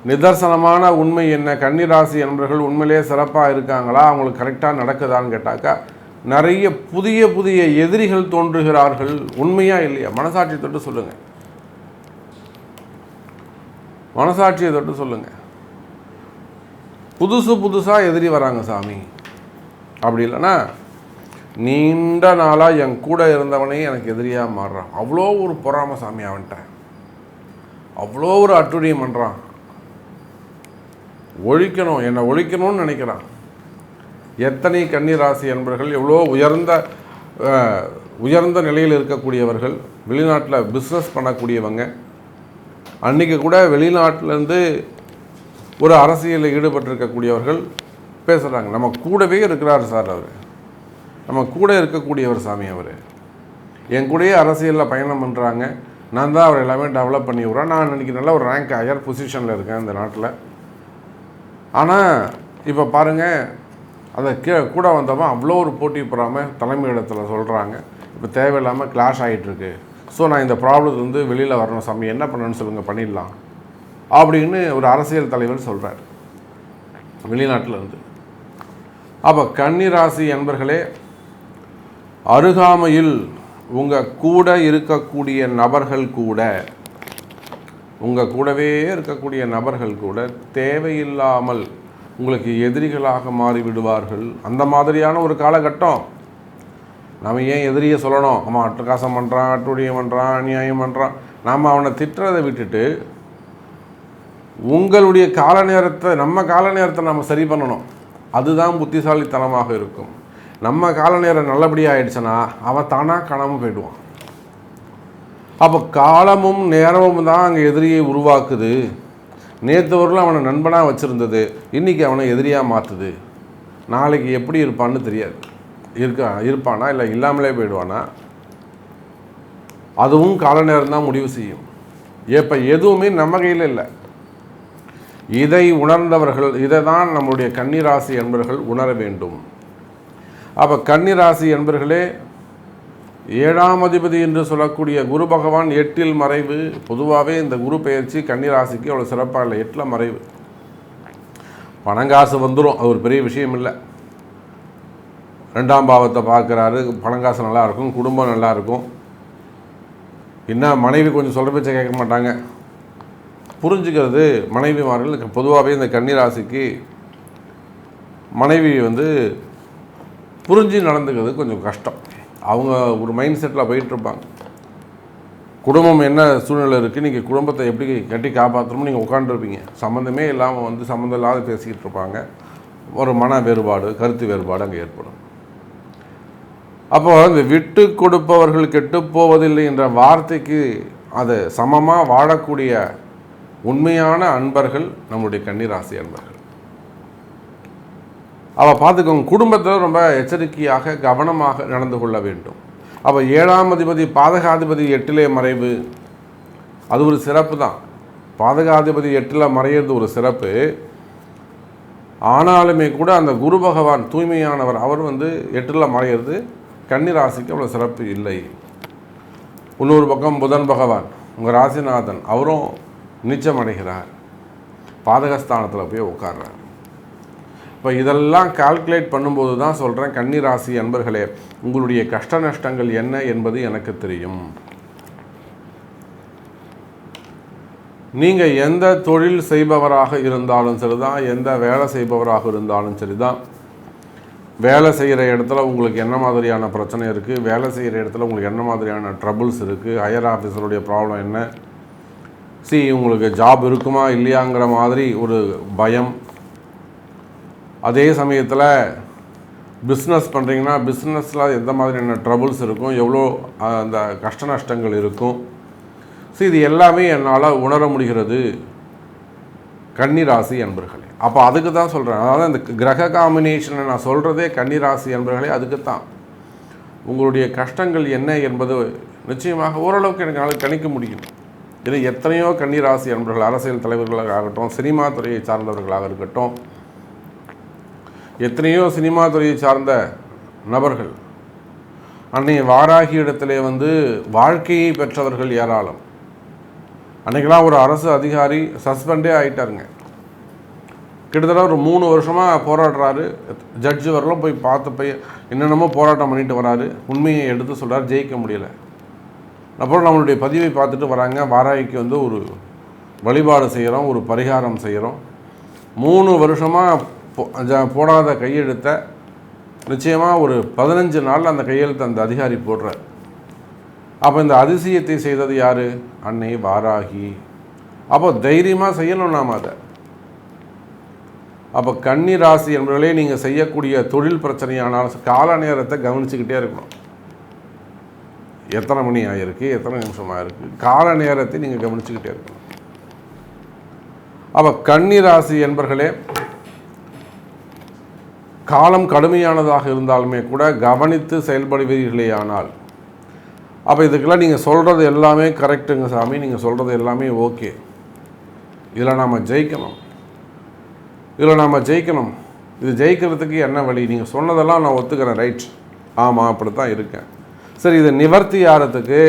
நிதர்சனமான உண்மை என்ன, கன்னி ராசி என்பர்கள் உண்மையிலே சிறப்பாக இருக்காங்களா, அவங்களுக்கு கரெக்டாக நடக்குதான்னு கேட்டாக்கா நிறைய புதிய புதிய எதிரிகள் தோன்றுகிறார்கள். உண்மையாக இல்லையா? மனசாட்சி தொட்டு சொல்லுங்கள், மனசாட்சியை தொட்டு சொல்லுங்கள். புதுசாக எதிரி வராங்க சாமி. அப்படி இல்லைன்னா நீண்ட நாளாக என் கூட இருந்தவனே எனக்கு எதிரியாக மாறுறான், அவ்வளோ ஒரு பொறாமை சாமி அவன்கிட்ட, அவ்வளோ ஒரு அட்டுழியம் பண்ணுறான், ஒழிக்கணும், என்னை ஒழிக்கணும்னு நினைக்கிறான். எத்தனை கன்னி ராசி என்பர்கள் எவ்வளோ உயர்ந்த நிலையில் இருக்கக்கூடியவர்கள், வெளிநாட்டில் பிஸ்னஸ் பண்ணக்கூடியவங்க, அன்றைக்கி கூட வெளிநாட்டிலேருந்து ஒரு அரசியலில் ஈடுபட்டிருக்கக்கூடியவர்கள் பேசுகிறாங்க, நம்ம கூடவே இருக்கிறார் சார், அவர் நம்ம கூட இருக்கக்கூடியவர் சாமி, அவர் என் கூடயே அரசியலில் பயணம் பண்ணுறாங்க, நான் தான் அவர் எல்லாமே டெவலப் பண்ணி விட்றேன், நான் இன்றைக்கி நல்ல ஒரு ரேங்க் ஹையர் பொசிஷனில் இருக்கேன் இந்த நாட்டில். ஆனால் இப்போ பாருங்கள், அதை கூட வந்தவன் அவ்வளோ ஒரு போட்டி போடாமல் தலைமை இடத்துல சொல்கிறாங்க, இப்போ தேவையில்லாமல் கிளாஷ் ஆகிட்டுருக்கு, ஸோ நான் இந்த ப்ராப்ளத்துலேருந்து வெளியில் வரணும் சாமி, என்ன பண்ணணும்னு சொல்லுங்கள், பண்ணிடலாம் அப்படின்னு ஒரு அரசியல் தலைவர் சொல்கிறார் வெளிநாட்டில் இருந்து. அப்போ கன்னி ராசி என்பர்களே, அருகாமையில் உங்கள் கூட இருக்கக்கூடிய நபர்கள் கூட, உங்கள் கூடவே இருக்கக்கூடிய நபர்கள் கூட தேவையில்லாமல் உங்களுக்கு எதிரிகளாக மாறிவிடுவார்கள். அந்த மாதிரியான ஒரு காலகட்டம். நம்ம ஏன் எதிரியை சொல்லணும், அவன் அட்டகாசம் பண்ணுறான், அட்டுழியம் பண்ணுறான், அநியாயம் பண்ணுறான், நாம் அவனை திட்டுறதை விட்டுட்டு உங்களுடைய கால நேரத்தை, நம்ம கால நேரத்தை நம்ம சரி பண்ணணும். அதுதான் புத்திசாலித்தனமாக இருக்கும். நம்ம கால நேரம் நல்லபடியாக ஆயிடுச்சுன்னா அவன் தானாக காணாமல் போயிடுவான். அப்போ காலமும் நேரமும் தான் அங்கே எதிரியை உருவாக்குது. நேற்று வரலும் அவனை நண்பனாக வச்சுருந்தது இன்றைக்கி அவனை எதிரியாக மாற்றுது. நாளைக்கு எப்படி இருப்பான்னு தெரியாது. இருப்பானா இல்லை இல்லாமலே போயிடுவானா, அதுவும் கால நேரம் தான் முடிவு செய்யும். இப்போ எதுவுமே நம்ம கையில் இல்லை. இதை உணர்ந்தவர்கள், இதை தான் நம்முடைய கன்னிராசி என்பவர்கள் உணர வேண்டும். அப்போ கன்னிராசி என்பவர்களே, 7ஆம் அதிபதி என்று சொல்லக்கூடிய குரு பகவான் 8ல் மறைவு. பொதுவாகவே இந்த குரு பெயர்ச்சி கன்னிராசிக்கு அவ்வளோ சிறப்பாக இல்லை. 8ல் மறைவு, பணங்காசு வந்துடும், அது ஒரு பெரிய விஷயம் இல்லை. 2ஆம் பாவத்தை பார்க்குறாரு, பணங்காசு நல்லாயிருக்கும், குடும்பம் நல்லாயிருக்கும். இன்னும் மனைவி கொஞ்சம் சொல்கிற பேச்சை கேட்க மாட்டாங்க. புரிஞ்சுக்கிறது மனைவிமார்கள் பொதுவாகவே இந்த கன்னிராசிக்கு மனைவி புரிஞ்சு நடந்துக்கிறது கொஞ்சம் கஷ்டம். அவங்க ஒரு மைண்ட் செட்டில் போயிட்டுருப்பாங்க. குடும்பம் என்ன சூழ்நிலை இருக்குது, நீங்கள் குடும்பத்தை எப்படி கட்டி காப்பாற்றணும்னு நீங்கள் உட்காந்துருப்பீங்க. சம்மந்தமே இல்லாமல் சம்மந்தம் இல்லாத பேசிக்கிட்டு இருப்பாங்க. ஒரு மன வேறுபாடு, கருத்து வேறுபாடு அங்கே ஏற்படும். அப்போ இந்த விட்டு கொடுப்பவர்கள் கெட்டுப்போவதில்லை என்ற வார்த்தைக்கு அது சமமாக வாழக்கூடிய உண்மையான அன்பர்கள் நம்முடைய கன்னிராசி அன்பர்கள். அவள் பார்த்துக்கோங்க, குடும்பத்தில் ரொம்ப எச்சரிக்கையாக கவனமாக நடந்து கொள்ள வேண்டும். அப்போ 7ஆம் அதிபதி பாதகாதிபதி 8லே மறைவு, அது ஒரு சிறப்பு தான். பாதகாதிபதி 8ல் மறையிறது ஒரு சிறப்பு. ஆனாலுமே கூட அந்த குரு பகவான் தூய்மையானவர், அவர் 8ல் மறையிறது கன்னிராசிக்கு அவ்வளோ சிறப்பு இல்லை. இன்னொரு பக்கம் புதன் பகவான் உங்கள் ராசிநாதன், அவரும் நீச்சம் அடைகிறார், பாதகஸ்தானத்தில் போய் உட்கார்றார். இப்போ இதெல்லாம் கால்குலேட் பண்ணும்போது தான் சொல்கிறேன், கன்னிராசி அன்பர்களே, உங்களுடைய கஷ்ட நஷ்டங்கள் என்ன என்பது எனக்கு தெரியும். நீங்கள் எந்த தொழில் செய்பவராக இருந்தாலும் சரிதான், எந்த வேலை செய்பவராக இருந்தாலும் சரிதான், வேலை செய்கிற இடத்துல உங்களுக்கு என்ன மாதிரியான பிரச்சனை இருக்குது, வேலை செய்கிற இடத்துல உங்களுக்கு என்ன மாதிரியான ட்ரபிள்ஸ் இருக்குது, ஹையர் ஆஃபீஸருடைய ப்ராப்ளம் என்ன, உங்களுக்கு ஜாப் இருக்குமா இல்லையாங்கிற மாதிரி ஒரு பயம். அதே சமயத்தில் பிஸ்னஸ் பண்ணுறீங்கன்னா பிஸ்னஸில் எந்த மாதிரியான ட்ரபிள்ஸ் இருக்கும், எவ்வளோ அந்த கஷ்ட நஷ்டங்கள் இருக்கும். இது எல்லாமே என்னால் உணர முடிகிறது கன்னிராசி அன்பர்களே. அப்போ அதுக்கு தான் சொல்கிறேன். அதாவது அந்த கிரக காம்பினேஷனை நான் சொல்கிறதே கன்னிராசி அன்பர்களே அதுக்கு தான். உங்களுடைய கஷ்டங்கள் என்ன என்பது நிச்சயமாக ஓரளவுக்கு எனக்கு கணிக்க முடியும். இது எத்தனையோ கன்னிராசி அன்பர்கள், அரசியல் தலைவர்களாக ஆகட்டும், சினிமா துறையை சார்ந்தவர்களாக இருக்கட்டும், எத்தனையோ சினிமா துறையை சார்ந்த நபர்கள் அன்னை வாராகி இடத்திலே வாழ்க்கையை பெற்றவர்கள் ஏராளம். அன்றைக்கெல்லாம் ஒரு அரசு அதிகாரி சஸ்பெண்டே ஆகிட்டாருங்க. கிட்டத்தட்ட ஒரு 3 வருஷமாக போராடுறாரு. ஜட்ஜு வரலாம் போய் போய் என்னென்னமோ போராட்டம் பண்ணிட்டு வராரு. உண்மையை எடுத்து சொல்கிறார், ஜெயிக்க முடியலை. அப்புறம் நம்மளுடைய பதிவை பார்த்துட்டு வராங்க. வாராகிக்கு ஒரு வழிபாடு செய்கிறோம், ஒரு பரிகாரம் செய்கிறோம். 3 வருஷமாக போடாத கையெழுத்தை நிச்சயமாக ஒரு 15 நாளில் அந்த கையெழுத்தை அந்த அதிகாரி போடுறார். அப்போ இந்த அதிசயத்தை செய்தது யார்? அன்னை வாராகி. அப்போ தைரியமாக செய்யணும் நாம் அதை. அப்போ கன்னி ராசி என்பவர்களே, நீங்கள் செய்யக்கூடிய தொழில் பிரச்சனையானால் கால நேரத்தை கவனிச்சுக்கிட்டே இருக்கணும். எத்தனை மணி ஆகிருக்கு, எத்தனை நிமிஷம் ஆகிருக்கு, கால நேரத்தை நீங்கள் கவனிச்சுக்கிட்டே இருக்கணும். அப்போ கன்னி ராசி என்பவர்களே, காலம் கடுமையானதாக இருந்தாலுமே கூட கவனித்து செயல்படுவீர்களே ஆனால், அப்போ இதுக்கெல்லாம் நீங்கள் சொல்கிறது எல்லாமே கரெக்டுங்க சாமி, நீங்கள் சொல்கிறது எல்லாமே ஓகே, இதில் நாம் ஜெயிக்கணும், இது ஜெயிக்கிறதுக்கு என்ன வழி? நீங்கள் சொன்னதெல்லாம் நான் ஒத்துக்கிறேன், ரைட், ஆமாம் அப்படி தான் இருக்கேன். சரி, இதை நிவர்த்தி ஆகிறதுக்கு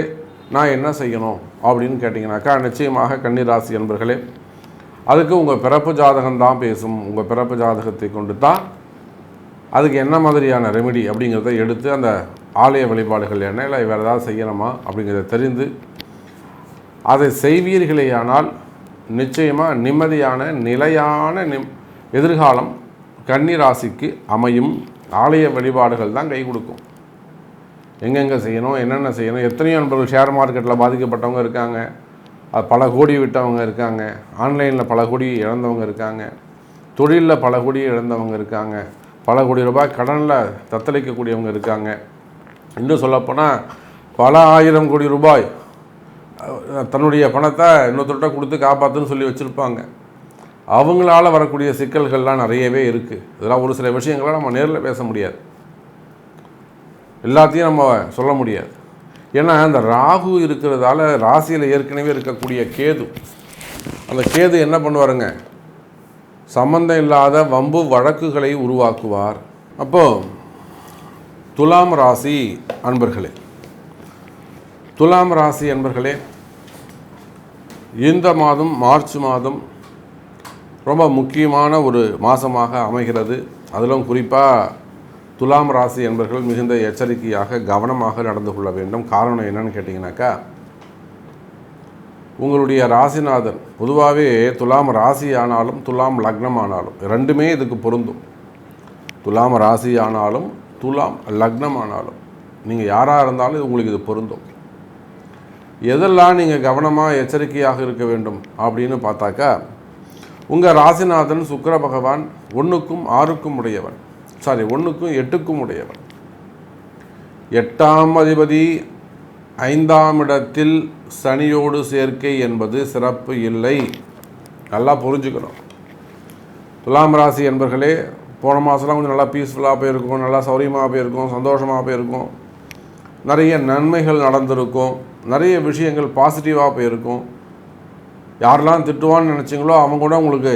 நான் என்ன செய்யணும் அப்படின்னு கேட்டிங்கனாக்கா, நிச்சயமாக கன்னிராசி என்பர்களே, அதுக்கு உங்கள் பிறப்பு ஜாதகம் தான் பேசும். உங்கள் பிறப்பு ஜாதகத்தை கொண்டு தான் அதுக்கு என்ன மாதிரியான ரெமெடி அப்படிங்கிறத எடுத்து அந்த ஆலய வழிபாடுகள் என்ன, இல்லை வேறு ஏதாவது செய்யணுமா அப்படிங்கிறத தெரிந்து அதை செய்வீர்களேயானால் நிச்சயமாக நிம்மதியான நிலையான எதிர்காலம் கன்னிராசிக்கு அமையும். ஆலய வழிபாடுகள் தான் கை கொடுக்கும். எங்கெங்கே செய்யணும், என்னென்ன செய்யணும். எத்தனையோ நண்பர்கள் ஷேர் மார்க்கெட்டில் பாதிக்கப்பட்டவங்க இருக்காங்க, அது பல கோடி விட்டவங்க இருக்காங்க, ஆன்லைனில் பல கோடி இழந்தவங்க இருக்காங்க, தொழிலில் பல கோடி இழந்தவங்க இருக்காங்க, பல கோடி ரூபாய் கடனில் தத்தளிக்கக்கூடியவங்க இருக்காங்க. இன்னும் சொல்லப்போனால் பல 1000 கோடி ரூபாய் தன்னுடைய பணத்தை இன்னொருத்தர்கிட்ட கொடுத்து காப்பாற்றுன்னு சொல்லி வச்சுருப்பாங்க. அவங்களால வரக்கூடிய சிக்கல்கள்லாம் நிறையவே இருக்குது. இதெல்லாம் ஒரு சில விஷயங்களை நம்ம நேரில் பேச முடியாது, எல்லாத்தையும் நம்ம சொல்ல முடியாது. ஏன்னா அந்த ராகு இருக்கிறதால ராசியில் ஏற்கனவே இருக்கக்கூடிய கேது, அந்த கேது என்ன பண்ணுவாருங்க, சம்பந்தம் இல்லாத வம்பு வழக்குகளை உருவாக்குவார். அப்போது துலாம் ராசி அன்பர்களே, இந்த மாதம் மார்ச் மாதம் ரொம்ப முக்கியமான ஒரு மாதமாக அமைகிறது. அதிலும் குறிப்பாக துலாம் ராசி என்பர்கள் மிகுந்த எச்சரிக்கையாக கவனமாக நடந்து கொள்ள வேண்டும். காரணம் என்னன்னு கேட்டிங்கனாக்கா, உங்களுடைய ராசிநாதன் பொதுவாகவே துலாம் ராசி ஆனாலும் துலாம் லக்னம் ஆனாலும் ரெண்டுமே இதுக்கு பொருந்தும். துலாம் ராசி ஆனாலும் துலாம் லக்னம் ஆனாலும் நீங்கள் யாராக இருந்தாலும் உங்களுக்கு இது பொருந்தும். எதெல்லாம் நீங்கள் கவனமாக எச்சரிக்கையாக இருக்க வேண்டும் அப்படின்னு பார்த்தாக்கா, உங்கள் ராசிநாதன் சுக்கிர பகவான் 1க்கும் 6க்கும் உடையவன், 1க்கும் 8க்கும் உடையவன். 8ஆம் அதிபதி 5ஆம் இடத்தில் சனியோடு சேர்க்கை என்பது சிறப்பு இல்லை. நல்லா புரிஞ்சுக்கணும். துலாம் ராசி என்பர்களே, போன மாதம்லாம் கொஞ்சம் நல்லா பீஸ்ஃபுல்லாக போயிருக்கும், நல்லா சௌரியமாக போயிருக்கும், சந்தோஷமாக போயிருக்கும், நிறைய நன்மைகள் நடந்திருக்கும், நிறைய விஷயங்கள் பாசிட்டிவாக போயிருக்கும். யாரெல்லாம் திட்டுவான்னு நினச்சிங்களோ அவங்க கூட உங்களுக்கு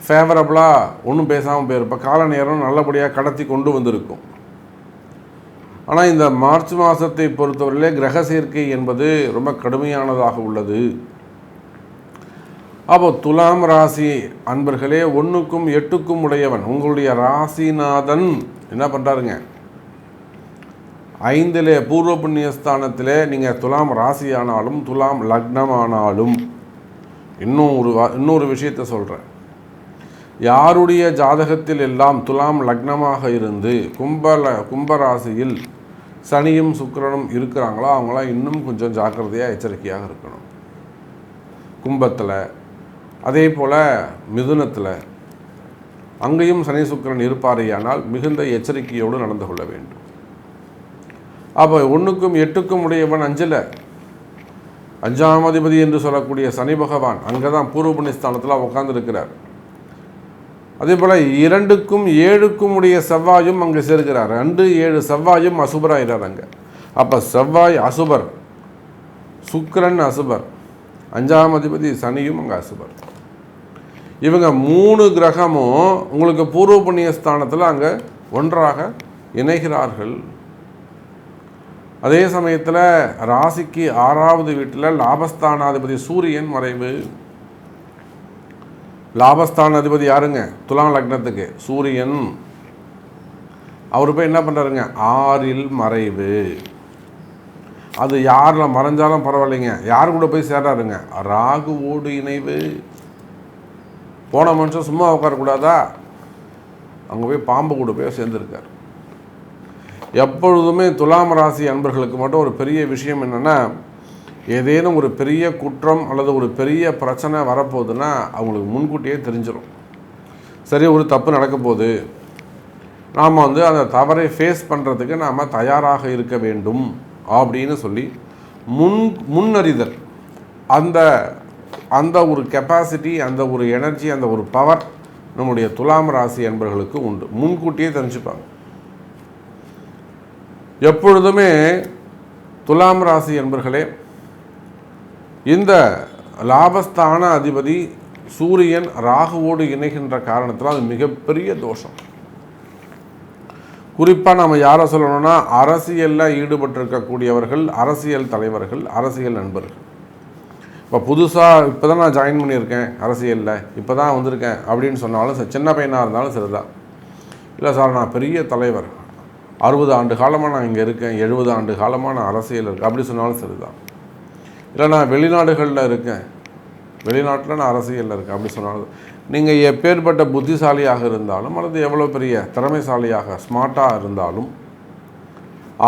ஃபேவரபுளாக ஒன்றும் பேசாமல் போயிருப்ப. கால நேரம் நல்லபடியாக கடத்தி கொண்டு வந்திருக்கும். ஆனால் இந்த மார்ச் மாதத்தை பொறுத்தவரையிலே கிரக சேர்க்கை என்பது ரொம்ப கடுமையானதாக உள்ளது. அப்போ துலாம் ராசி அன்பர்களே, 1க்கும் 8க்கும் உடையவன் உங்களுடைய ராசிநாதன் என்ன பண்ணுறாருங்க, 5லே பூர்வ புண்ணியஸ்தானத்திலே நீங்கள் துலாம் ராசி ஆனாலும் துலாம் லக்னம் ஆனாலும், இன்னொரு விஷயத்தை சொல்கிறேன், யாருடைய ஜாதகத்தில் எல்லாம் துலாம் லக்னமாக இருந்து கும்பராசியில் சனியும் சுக்கிரனும் இருக்கிறாங்களோ அவங்களாம் இன்னும் கொஞ்சம் ஜாக்கிரதையாக எச்சரிக்கையாக இருக்கணும். கும்பத்தில், அதே போல் மிதுனத்தில் அங்கேயும் சனி சுக்கிரன் இருப்பாரேயானால் மிகுந்த எச்சரிக்கையோடு நடந்து கொள்ள வேண்டும். அப்போ 1க்கும் 8க்கும் உடையவன் 5ல் 5ஆம் அதிபதி என்று சொல்லக்கூடிய சனி பகவான் அங்கே தான் பூர்வ புண்ணியஸ்தானத்தில் உட்கார்ந்துருக்கிறார். அதே போல் 2க்கும் 7க்கும் உடைய செவ்வாயும் அங்கே சேர்க்கிறார். 2, 7 செவ்வாயும் அசுபராகிறார் அங்கே. அப்போ செவ்வாய் அசுபர், சுக்கிரன் அசுபர், 5ஆம் அதிபதி சனியும் அங்கே அசுபர். இவங்க 3 கிரகமும் உங்களுக்கு பூர்வ புண்ணியஸ்தானத்தில் அங்கே ஒன்றாக இணைகிறார்கள். அதே சமயத்தில் ராசிக்கு 6வது வீட்டில் லாபஸ்தானாதிபதி சூரியன் மறைவு. லாபஸ்தானாதிபதி யாருங்க? துலாம் லக்னத்துக்கு சூரியன். அவர் போய் என்ன பண்ணுறாருங்க? 6ல் மறைவு. அது யாரில் மறைஞ்சாலும் பரவாயில்லைங்க, யார் கூட போய் சேர்றாருங்க? ராகுவோடு இணைவு. போன மனுஷன் சும்மா உட்காரக்கூடாதா? அங்கே போய் பாம்பு கூட போய் சேர்ந்துருக்கார். எப்பொழுதுமே துலாம் ராசி அன்பர்களுக்கு மட்டும் ஒரு பெரிய விஷயம் என்னென்னா, ஏதேனும் ஒரு பெரிய குற்றம் அல்லது ஒரு பெரிய பிரச்சனை வரப்போகுதுன்னா அவங்களுக்கு முன்கூட்டியே தெரிஞ்சிடும். சரி, ஒரு தப்பு நடக்க போகுது, நாம் அந்த தவறை ஃபேஸ் பண்ணுறதுக்கு நாம் தயாராக இருக்க வேண்டும் அப்படின்னு சொல்லி முன்னறிதல், அந்த ஒரு கெப்பாசிட்டி, அந்த ஒரு எனர்ஜி, அந்த ஒரு பவர் நம்முடைய துலாம் ராசி அன்பர்களுக்கு உண்டு. முன்கூட்டியே தெரிஞ்சுப்பாங்க. எப்பொழுதுமே துலாம் ராசி அன்பர்களே, இந்த லாபஸ்தான அதிபதி சூரியன் ராகுவோடு இணைகின்ற காரணத்தில் அது மிகப்பெரிய தோஷம். குறிப்பாக நம்ம யாரை சொல்லணும்னா, அரசியலில் ஈடுபட்டிருக்கக்கூடியவர்கள், அரசியல் தலைவர்கள், அரசியல் நண்பர்கள். இப்போ புதுசாக இப்போ தான் நான் ஜாயின் பண்ணியிருக்கேன் அரசியலில், இப்போ தான் வந்திருக்கேன் அப்படின்னு சொன்னாலும் சரி, சின்ன பையனாக இருந்தாலும் சரிதான். இல்லை சார், நான் பெரிய தலைவர், 60 ஆண்டு காலமாக நான் இங்கே இருக்கேன், 70 ஆண்டு காலமாக நான் அரசியல் இருக்கேன் அப்படி சொன்னாலும் சரிதான். இல்லை நான் வெளிநாடுகளில் இருக்கேன், வெளிநாட்டில் நான் அரசியலில் இருக்கேன் அப்படி சொன்னாலும், நீங்கள் எப்பேற்பட்ட புத்திசாலியாக இருந்தாலும் அல்லது எவ்வளோ பெரிய திறமைசாலியாக ஸ்மார்ட்டாக இருந்தாலும்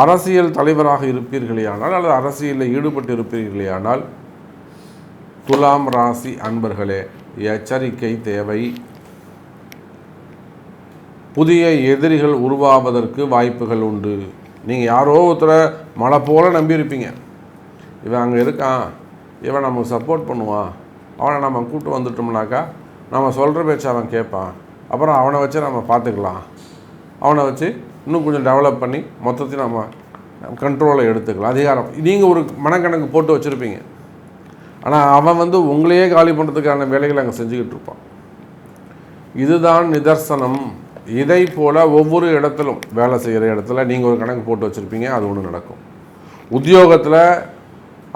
அரசியல் தலைவராக இருப்பீர்களேயானால் அல்லது அரசியலில் ஈடுபட்டு இருப்பீர்களேயானால் துலாம் ராசி அன்பர்களே, எச்சரிக்கை தேவை. புதிய எதிரிகள் உருவாவதற்கு வாய்ப்புகள் உண்டு. நீங்கள் யாரோ ஒருத்தரை மழை போல் நம்பியிருப்பீங்க, இவன் அங்கே இருக்கான், இவன் நமக்கு சப்போர்ட் பண்ணுவான், அவனை நம்ம கூப்பிட்டு வந்துட்டோம்னாக்கா நம்ம சொல்கிற பேச்சு அவன் கேட்பான், அப்புறம் அவனை வச்சு நம்ம பார்த்துக்கலாம், அவனை வச்சு இன்னும் கொஞ்சம் டெவலப் பண்ணி மொத்தத்தையும் நம்ம கண்ட்ரோலை எடுத்துக்கலாம், அதிகாரம். நீங்கள் ஒரு மனக்கணக்கு போட்டு வச்சுருப்பீங்க. ஆனால் அவன் உங்களையே காலி பண்ணுறதுக்கான வேலைகளை அங்கே செஞ்சுக்கிட்டு இருப்பான். இதுதான் நிதர்சனம். இதை போல் ஒவ்வொரு இடத்திலும், வேலை செய்கிற இடத்துல நீங்கள் ஒரு கணக்கு போட்டு வச்சுருப்பீங்க, அது ஒன்று நடக்கும். உத்தியோகத்தில்,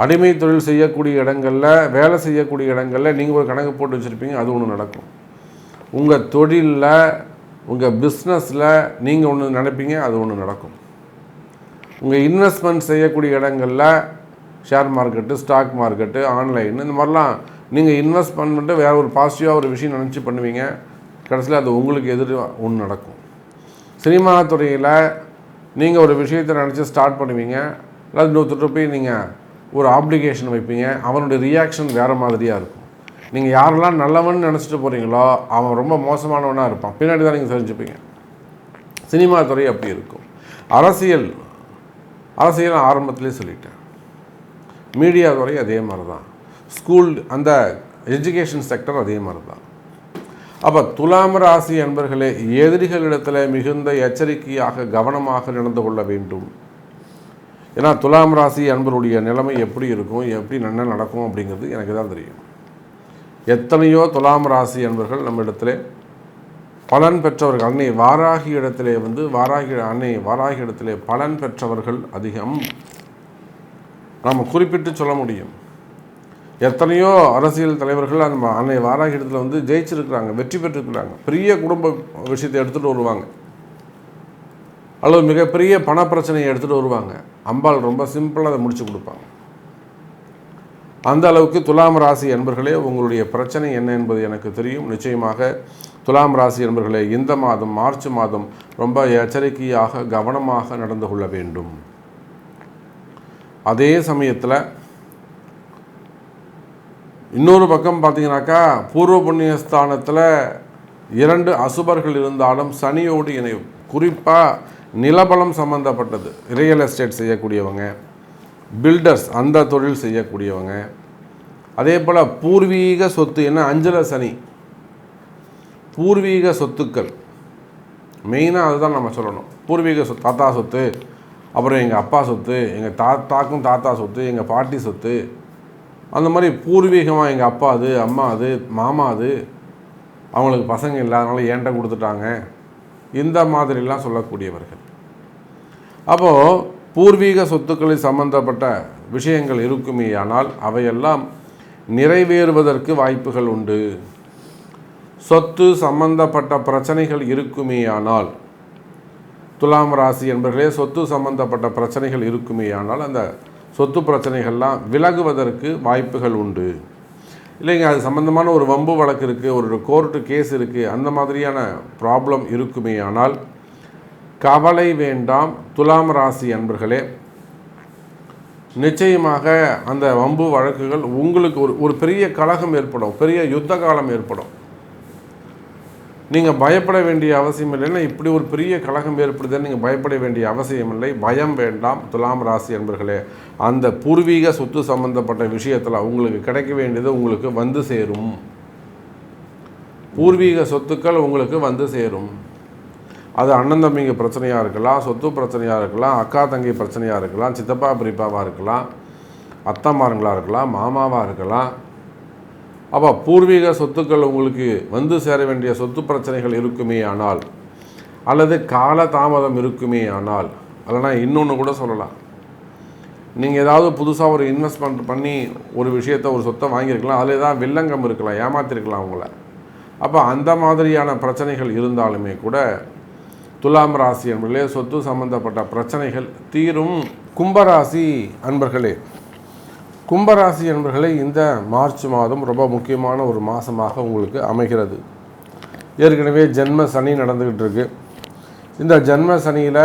அடிமை தொழில் செய்யக்கூடிய இடங்களில், வேலை செய்யக்கூடிய இடங்களில் நீங்கள் ஒரு கணக்கு போட்டு வச்சுருப்பீங்க, அது ஒன்று நடக்கும். உங்கள் தொழிலில், உங்கள் பிஸ்னஸில் நீங்கள் ஒன்று நினைப்பீங்க, அது ஒன்று நடக்கும். உங்கள் இன்வெஸ்ட்மெண்ட் செய்யக்கூடிய இடங்களில், share market, stock market, online, இந்த மாதிரிலாம் நீங்கள் இன்வெஸ்ட் பண்ணிட்டு வேறு ஒரு பாசிட்டிவாக ஒரு விஷயம் நினச்சி பண்ணுவீங்க, கடைசியில் அது உங்களுக்கு எதிராக ஒன்று நடக்கும். சினிமா துறையில் நீங்கள் ஒரு விஷயத்தை நினச்சி ஸ்டார்ட் பண்ணுவீங்க, அல்லது இன்னொருத்தர் போய் நீங்கள் ஒரு ஆப்ளிகேஷன் வைப்பீங்க, அவனுடைய ரியாக்ஷன் வேறு மாதிரியாக இருக்கும். நீங்கள் யாரெல்லாம் நல்லவன்னு நினச்சிட்டு போகிறீங்களோ அவன் ரொம்ப மோசமானவனாக இருப்பான், பின்னாடி தான் நீங்கள் தெரிஞ்சுப்பீங்க. சினிமா துறை அப்படி இருக்கும். அரசியல் ஆரம்பத்துலேயே சொல்லிட்டேன். மீடியா துறை அதே மாதிரி தான். ஸ்கூல், அந்த எஜுகேஷன் செக்டர் அதே மாதிரி தான். அப்போ துலாம் ராசி அன்பர்களே, எதிரிகளிடத்தில் மிகுந்த எச்சரிக்கையாக கவனமாக நடந்து கொள்ள வேண்டும். ஏன்னா துலாம் ராசி அன்பருடைய நிலைமை எப்படி இருக்கும், எப்படி என்ன நடக்கும் அப்படிங்கிறது எனக்கு தான் தெரியும். எத்தனையோ துலாம் ராசி அன்பர்கள் நம்ம இடத்துல பலன் பெற்றவர்கள், அன்னை வாராகி இடத்திலே வாராகி இடத்திலே பலன் பெற்றவர்கள் அதிகம். நாம் குறிப்பிட்டு சொல்ல முடியும். எத்தனையோ அரசியல் தலைவர்கள் அந்த அன்னை வாராகி இடத்துல ஜெயிச்சிருக்கிறாங்க, வெற்றி பெற்றிருக்கிறாங்க. பெரிய குடும்ப விஷயத்தை எடுத்துகிட்டு வருவாங்க, அல்லது மிகப்பெரிய பண பிரச்சனையை எடுத்துகிட்டு வருவாங்க. அம்பாள் ரொம்ப சிம்பிளாக அதை முடிச்சு கொடுப்பாங்க. அந்த அளவுக்கு துலாம் ராசி என்பர்களே உங்களுடைய பிரச்சனை என்ன என்பது எனக்கு தெரியும். நிச்சயமாக துலாம் ராசி என்பர்களே இந்த மாதம் மார்ச் மாதம் ரொம்ப எச்சரிக்கையாக கவனமாக நடந்து கொள்ள வேண்டும். அதே சமயத்தில் இன்னொரு பக்கம் பார்த்தீங்கன்னாக்கா பூர்வ புண்ணியஸ்தானத்தில் 2 அசுபர்கள் இருந்தாலும் சனியோடு இணையும். குறிப்பாக நிலபலம் சம்பந்தப்பட்டது, ரியல் எஸ்டேட் செய்யக்கூடியவங்க, பில்டர்ஸ் அந்த தொழில் செய்யக்கூடியவங்க, அதே போல் பூர்வீக சொத்து, என்ன 5ல் சனி, பூர்வீக சொத்துக்கள் மெயினாக அதுதான் நம்ம சொல்லணும். பூர்வீக சொத்து, தாத்தா சொத்து, அப்புறம் எங்கள் அப்பா சொத்து, எங்கள் தாத்தாக்கும் தாத்தா சொத்து, எங்கள் பாட்டி சொத்து, அந்த மாதிரி பூர்வீகமாக எங்கள் அப்பா அது, அம்மா அது, மாமா அது, அவங்களுக்கு பசங்க இல்லாதனால ஏன்ட்ட கொடுத்துட்டாங்க, இந்த மாதிரிலாம் சொல்லக்கூடியவர்கள். அப்போது பூர்வீக சொத்துக்களை சம்பந்தப்பட்ட விஷயங்கள் இருக்குமே ஆனால் அவையெல்லாம் நிறைவேறுவதற்கு வாய்ப்புகள் உண்டு. சொத்து சம்பந்தப்பட்ட பிரச்சனைகள் இருக்குமே ஆனால், துலாம் ராசி என்பர்களே சொத்து சம்பந்தப்பட்ட பிரச்சனைகள் இருக்குமே ஆனால் அந்த சொத்து பிரச்சனைகள்லாம் விலகுவதற்கு வாய்ப்புகள் உண்டு. இல்லைங்க அது சம்பந்தமான ஒரு வம்பு வழக்கு இருக்குது, ஒரு கோர்ட்டு கேஸ் இருக்குது, அந்த மாதிரியான ப்ராப்ளம் இருக்குமே ஆனால் கவலை வேண்டாம். துலாம் ராசி அன்பர்களே, நிச்சயமாக அந்த வம்பு வழக்குகள் உங்களுக்கு ஒரு பெரிய கலகம் ஏற்படும், பெரிய யுத்த காலம் ஏற்படும். நீங்கள் பயப்பட வேண்டிய அவசியம் இல்லைன்னா இப்படி ஒரு பெரிய கலகம் ஏற்படுதுன்னு நீங்கள் பயப்பட வேண்டிய அவசியம் இல்லை. பயம் வேண்டாம் துலாம் ராசி அன்பர்களே. அந்த பூர்வீக சொத்து சம்பந்தப்பட்ட விஷயத்தில் உங்களுக்கு கிடைக்க வேண்டியது உங்களுக்கு வந்து சேரும். பூர்வீக சொத்துக்கள் உங்களுக்கு வந்து சேரும். அது அண்ணன் தம்பிங்க பிரச்சனையாக இருக்கலாம், சொத்து பிரச்சனையாக இருக்கலாம், அக்கா தங்கி பிரச்சனையாக இருக்கலாம், சித்தப்பா பிரிப்பாவாக இருக்கலாம், அத்தம்மாருங்களாக இருக்கலாம், மாமாவாக இருக்கலாம். அப்போ பூர்வீக சொத்துக்கள் உங்களுக்கு வந்து சேர வேண்டிய சொத்து பிரச்சனைகள் இருக்குமே ஆனால், அல்லது கால தாமதம் இருக்குமே ஆனால், இல்லைனா இன்னொன்று கூட சொல்லலாம், நீங்கள் ஏதாவது புதுசாக ஒரு இன்வெஸ்ட்மெண்ட் பண்ணி ஒரு விஷயத்தை ஒரு சொத்தை வாங்கியிருக்கலாம், அதில் ஏதாவது வில்லங்கம் இருக்கலாம், ஏமாற்றிருக்கலாம் உங்களை. அப்போ அந்த மாதிரியான பிரச்சனைகள் இருந்தாலுமே கூட துலாம் ராசி என்பர்களே சொத்து சம்பந்தப்பட்ட பிரச்சனைகள் தீரும். கும்பராசி அன்பர்களே, கும்பராசி என்பர்களே இந்த மார்ச் மாதம் ரொம்ப முக்கியமான ஒரு மாதமாக உங்களுக்கு அமைகிறது. ஏற்கனவே ஜென்ம சனி நடந்துக்கிட்டு இருக்கு. இந்த ஜென்ம சனியில்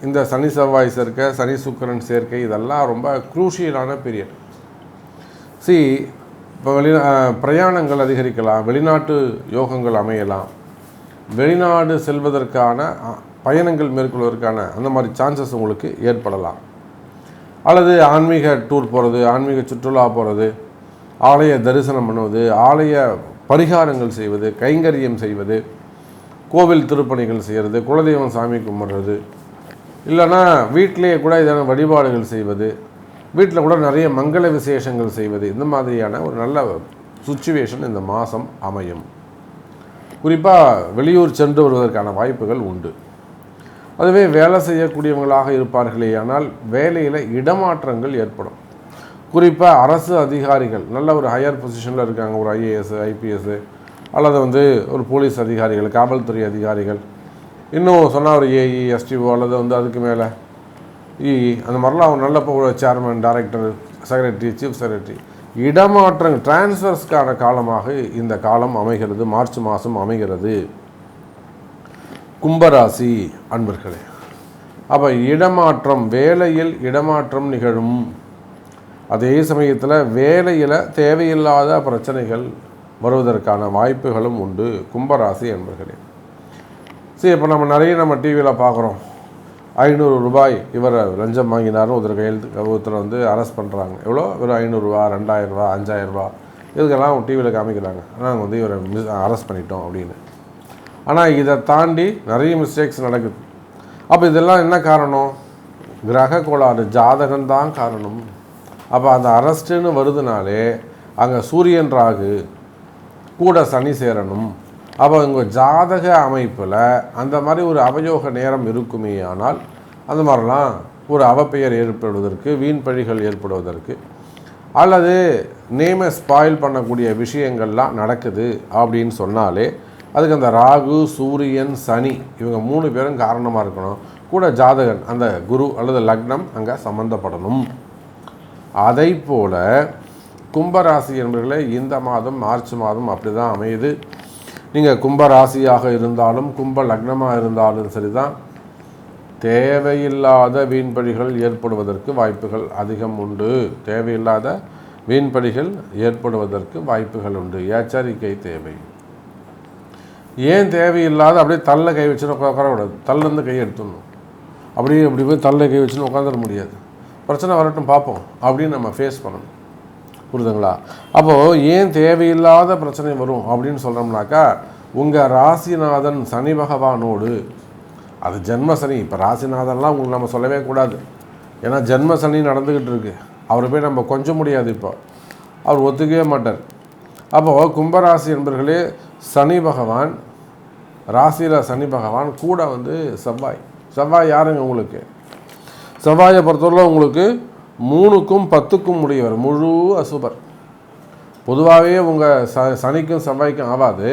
இந்த சனி செவ்வாய் சேர்க்கை, சனி சுக்கிரன் சேர்க்கை, இதெல்லாம் ரொம்ப குரூஷியலான பீரியட். இப்போ பிரயாணங்கள் அதிகரிக்கலாம், வெளிநாட்டு யோகங்கள் அமையலாம், வெளிநாடு செல்வதற்கான பயணங்கள் மேற்கொள்வதற்கான அந்த மாதிரி சான்சஸ் உங்களுக்கு ஏற்படலாம். அல்லது ஆன்மீக டூர் போகிறது, ஆன்மீக சுற்றுலா போகிறது, ஆலய தரிசனம் பண்ணுவது, ஆலய பரிகாரங்கள் செய்வது, கைங்கரியம் செய்வது, கோவில் திருப்பணிகள் செய்கிறது, குலதெய்வம் சாமி கும்பிட்றது, இல்லைன்னா வீட்டிலேயே கூட இதான வழிபாடுகள் செய்வது, வீட்டில் கூட நிறைய மங்கள விசேஷங்கள் செய்வது, இந்த மாதிரியான ஒரு நல்ல சுச்சுவேஷன் இந்த மாதம் அமையும். குறிப்பாக வெளியூர் சென்று வருவதற்கான வாய்ப்புகள் உண்டு. அதுவே வேலை செய்யக்கூடியவங்களாக இருப்பார்களே ஆனால் வேலையில் இடமாற்றங்கள் ஏற்படும். குறிப்பாக அரசு அதிகாரிகள் நல்ல ஒரு ஹையர் பொசிஷனில் இருக்காங்க, ஒரு ஐஏஎஸ், ஐபிஎஸ், அல்லது ஒரு போலீஸ் அதிகாரிகள், காவல்துறை அதிகாரிகள், இன்னும் சொன்னால் ஒரு ஏஇ, எஸ்டிஓ, அல்லது அதுக்கு மேலே இஇ, அந்த மாதிரிலாம் அவங்க நல்ல chairman, director, secretary, chief secretary, இடமாற்றங்கள், டிரான்ஸ்ஃபர்ஸ்க்கான காலமாக இந்த காலம் அமைகிறது. மார்ச் மாதம் அமைகிறது கும்பராசி அன்பர்களே. அப்போ இடமாற்றம், வேலையில் இடமாற்றம் நிகழும். அதே சமயத்தில் வேலையில் தேவையில்லாத பிரச்சனைகள் வருவதற்கான வாய்ப்புகளும் உண்டு கும்பராசி அன்பர்களே. இப்போ நம்ம டிவியில் பார்க்குறோம், 500 ரூபாய் இவர் லஞ்சம் வாங்கினார்னு ஒருத்தர் அரெஸ்ட் பண்ணுறாங்க. எவ்வளோ? ஒரு 500 ரூபா, 2000 ரூபா, 5000 ரூபா, இதுக்கெல்லாம் டிவியில் காமிக்கிறாங்க. நாங்கள் இவரை அரெஸ்ட் பண்ணிட்டோம் அப்படின்னு. ஆனால் இதை தாண்டி நிறைய மிஸ்டேக்ஸ் நடக்குது. அப்போ இதெல்லாம் என்ன காரணம்? கிரக கோளாறு, ஜாதகம்தான் காரணம். அப்போ அந்த அரெஸ்ட்டுன்னு வருதுனாலே அங்கே சூரியன் ராகு கூட சனி சேரணும். அப்போ உங்கள் ஜாதக அமைப்பில் அந்த மாதிரி ஒரு அவயோக நேரம் இருக்குமே ஆனால் அந்த மாதிரிலாம் ஒரு அவப்பெயர் ஏற்படுவதற்கு, வீண் பழிகள் ஏற்படுவதற்கு, அல்லது நேமை ஸ்பாயில் பண்ணக்கூடிய விஷயங்கள்லாம் நடக்குது அப்படின்னு சொன்னாலே அதுக்கு அந்த ராகு, சூரியன், சனி இவங்க 3 பேரும் காரணமாக இருக்கணும். கூட ஜாதகன், அந்த குரு அல்லது லக்னம் அங்கே சம்மந்தப்படணும். அதை போல் கும்பராசி என்பவர்களே, இந்த மாதம் மார்ச் மாதம் அப்படி தான் அமையுது. நீங்கள் கும்பராசியாக இருந்தாலும் கும்ப லக்னமாக இருந்தாலும் சரி தான், தேவையில்லாத வீண்பழிகள் ஏற்படுவதற்கு வாய்ப்புகள் அதிகம் உண்டு. தேவையில்லாத வீண்பழிகள் ஏற்படுவதற்கு வாய்ப்புகள் உண்டு. எச்சரிக்கை தேவை. ஏன் தேவையில்லாத அப்படியே தள்ள கை வச்சுன்னு உட்காரக்கூடாது. தள்ளிருந்து கை எடுத்துடணும். அப்படியே அப்படி போய் தள்ள கை வச்சுன்னு உட்காந்துட முடியாது. பிரச்சனை வரட்டும் பார்ப்போம் அப்படின்னு நம்ம ஃபேஸ் பண்ணணும். புரியுதுங்களா? அப்போது ஏன் தேவையில்லாத பிரச்சனை வரும் அப்படின்னு சொல்கிறோம்னாக்கா, உங்கள் ராசிநாதன் சனி பகவானோடு, அது ஜென்ம சனி. இப்போ ராசிநாதன்லாம் உங்களுக்கு நம்ம சொல்லவே கூடாது. ஏன்னா ஜென்ம சனி நடந்துக்கிட்டு இருக்கு. அவரை போய் நம்ம கொஞ்சம் முடியாது. இப்போ அவர் ஒத்துக்கவே மாட்டார். அப்போது கும்பராசி என்பர்களே, சனி பகவான் ராசியில், சனி பகவான் கூட செவ்வாய் யாருங்க உங்களுக்கு? செவ்வாயை பொறுத்தவரை உங்களுக்கு 3க்கும் 10க்கும் உடையவர், முழு அசுபர். பொதுவாகவே உங்கள் சனிக்கும் செவ்வாய்க்கும் ஆகாது.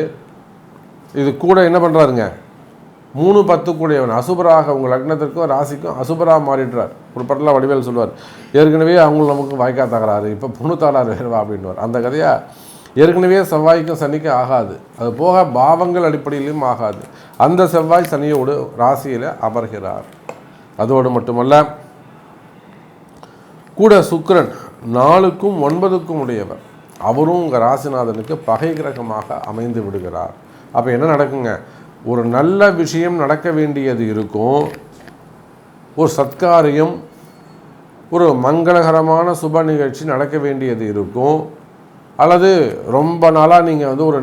இது கூட என்ன பண்ணுறாருங்க, 3, 10 கூடியவன் அசுபராக உங்கள் லக்னத்திற்கும் ராசிக்கும் அசுபராக மாறிடுறார். ஒரு படத்தில் வடிவேல் சொல்லுவார், ஏற்கனவே அவங்களும் நமக்கு வாய்க்கா தகராறு, இப்போ பொண்ணு தாளாறு வேறுவா அப்படின்வார். அந்த கதையாக ஏற்கனவே செவ்வாய்க்கும் சனிக்கும் ஆகாது. அது போக பாவங்கள் அடிப்படையிலும் ஆகாது. அந்த செவ்வாய் சனியோடு ராசியில் அமர்கிறார். அதோடு மட்டுமல்ல, கூட சுக்கிரன் 4க்கும் 9க்கும் உடையவர். அவரும் உங்கள் ராசிநாதனுக்கு பகை கிரகமாக அமைந்து விடுகிறார். அப்போ என்ன நடக்குங்க, ஒரு நல்ல விஷயம் நடக்க வேண்டியது இருக்கும், ஒரு சத்காரியம், ஒரு மங்களகரமான சுப நிகழ்ச்சி நடக்க வேண்டியது இருக்கும், அல்லது ரொம்ப நாளாக நீங்கள் ஒரு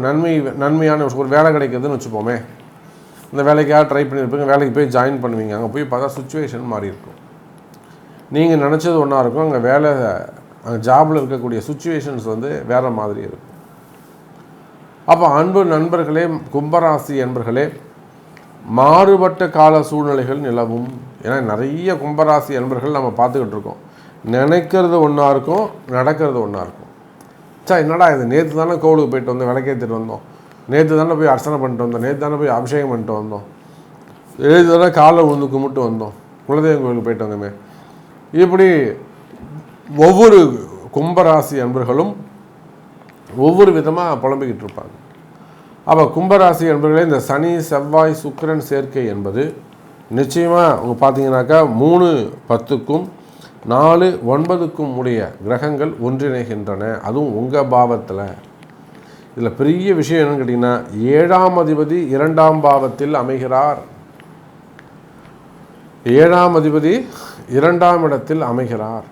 நன்மையான ஒரு வேலை கிடைக்கிறதுன்னு வச்சுப்போமே. இந்த வேலைக்காக ட்ரை பண்ணியிருப்பீங்க, வேலைக்கு போய் ஜாயின் பண்ணுவீங்க. அங்கே போய் பார்த்தா சுச்சுவேஷன் மாறி இருக்கும். நீங்கள் நினச்சது ஒன்றா இருக்கும், அங்கே அங்கே ஜாபில் இருக்கக்கூடிய சுச்சுவேஷன்ஸ் வேறு மாதிரி இருக்கும். அப்போ அன்பு நண்பர்களே, கும்பராசி என்பர்களே, மாறுபட்ட கால சூழ்நிலைகள் நிலவும். ஏன்னா நிறைய கும்பராசி என்பர்கள் நம்ம பார்த்துக்கிட்டு இருக்கோம். நினைக்கிறது ஒன்றா இருக்கும், நடக்கிறது ஒன்றா இருக்கும். என்னடா இது, நேற்று தானே கோவிலுக்கு போயிட்டு வந்தோம், விளக்கேற்றிட்டு வந்தோம், நேற்று தானே போய் அர்ச்சனை பண்ணிட்டு வந்தோம், நேற்று தானே போய் அபிஷேகம் பண்ணிட்டு வந்தோம், 7 தடவை காலை உழுந்து கும்பிட்டு வந்தோம், குலதெய்வம் கோவிலுக்கு போயிட்டு வந்தோமே. இப்படி ஒவ்வொரு கும்பராசி அன்பர்களும் ஒவ்வொரு விதமாக புலம்பிக்கிட்டு இருப்பாங்க. அப்போ கும்பராசி அன்பர்களே, இந்த சனி செவ்வாய் சுக்கிரன் சேர்க்கை என்பது நிச்சயமாக அவங்க பார்த்தீங்கன்னாக்கா 3, 10க்கும் 4, 9க்கும் உடைய கிரகங்கள் ஒன்றிணைகின்றன. அதுவும் உங்கள் பாவத்தில். இதில் பெரிய விஷயம் என்னன்னு கேட்டிங்கன்னா, 7ஆம் அதிபதி 2ஆம் பாவத்தில் அமைகிறார். 7ஆம் அதிபதி 2ஆம் இடத்தில் அமைகிறார்.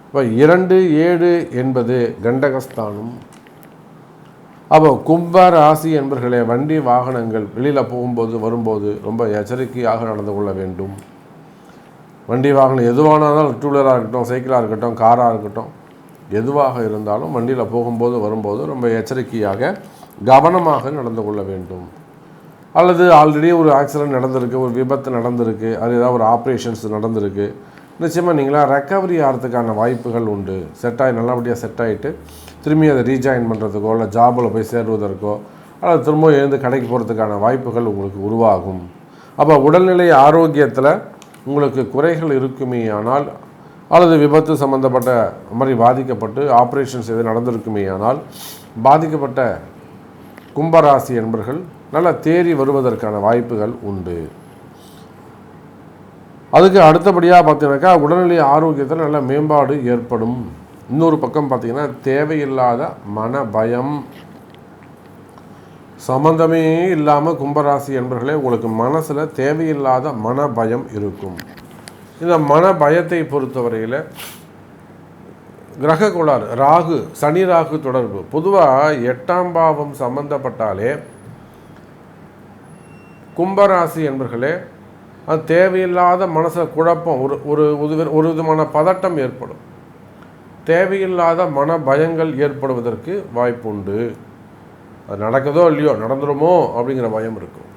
இப்போ 2, 7 என்பது கண்டகஸ்தானம். அப்போ கும்ப ராசி என்பர்களே, வண்டி வாகனங்கள் வெளியில் போகும்போது வரும்போது ரொம்ப எச்சரிக்கையாக நடந்து கொள்ள வேண்டும். வண்டி வாகனம் எதுவானாலும், 2 வீலராக இருக்கட்டும், சைக்கிளாக இருக்கட்டும், காராக இருக்கட்டும், எதுவாக இருந்தாலும் வண்டியில் போகும்போது வரும்போது ரொம்ப எச்சரிக்கையாக கவனமாக நடந்து கொள்ள வேண்டும். அல்லது ஆல்ரெடி ஒரு ஆக்சிடென்ட் நடந்திருக்கு, ஒரு விபத்து நடந்திருக்கு, அது ஏதாவது ஒரு ஆப்ரேஷன்ஸ் நடந்திருக்கு, நிச்சயமாக நீங்களாம் ரெக்கவரி ஆகிறதுக்கான வாய்ப்புகள் உண்டு. நல்லபடியாக செட் ஆகிட்டு திரும்பி அதை ரீஜாயின் பண்ணுறதுக்கோ, இல்லை ஜாபில் போய் சேருவதற்கோ, அல்லது திரும்ப எழுந்து கடைக்கு போகிறதுக்கான வாய்ப்புகள் உங்களுக்கு உருவாகும். அப்போ உடல்நிலை ஆரோக்கியத்தில் உங்களுக்கு குறைகள் இருக்குமே ஆனால், அல்லது விபத்து சம்மந்தப்பட்ட மாதிரி பாதிக்கப்பட்டு ஆப்ரேஷன்ஸ் எது நடந்திருக்குமே ஆனால், பாதிக்கப்பட்ட கும்பராசி என்பர்கள் நல்லா தேறி வருவதற்கான வாய்ப்புகள் உண்டு. அதுக்கு அடுத்தபடியாக பார்த்தீங்கன்னாக்கா, உடல்நிலை ஆரோக்கியத்தில் நல்ல மேம்பாடு ஏற்படும். இன்னொரு பக்கம் பார்த்திங்கன்னா, தேவையில்லாத மன பயம், சம்பந்தமே இல்லாமல் கும்பராசி என்பர்களே உங்களுக்கு மனசில் தேவையில்லாத மன பயம் இருக்கும். இந்த மன பயத்தை பொறுத்தவரையில் கிரக கோளாறு, ராகு, சனி ராகு தொடர்பு. பொதுவாக 8ஆம் பாவம் சம்பந்தப்பட்டாலே கும்பராசி என்பர்களே அது தேவையில்லாத மனசில் குழப்பம், ஒரு விதமான பதட்டம் ஏற்படும். தேவையில்லாத மன பயங்கள் ஏற்படுவதற்கு வாய்ப்பு உண்டு. அது நடக்குதோ இல்லையோ, நடந்துருமோ அப்படிங்கிற பயம் இருக்கும்.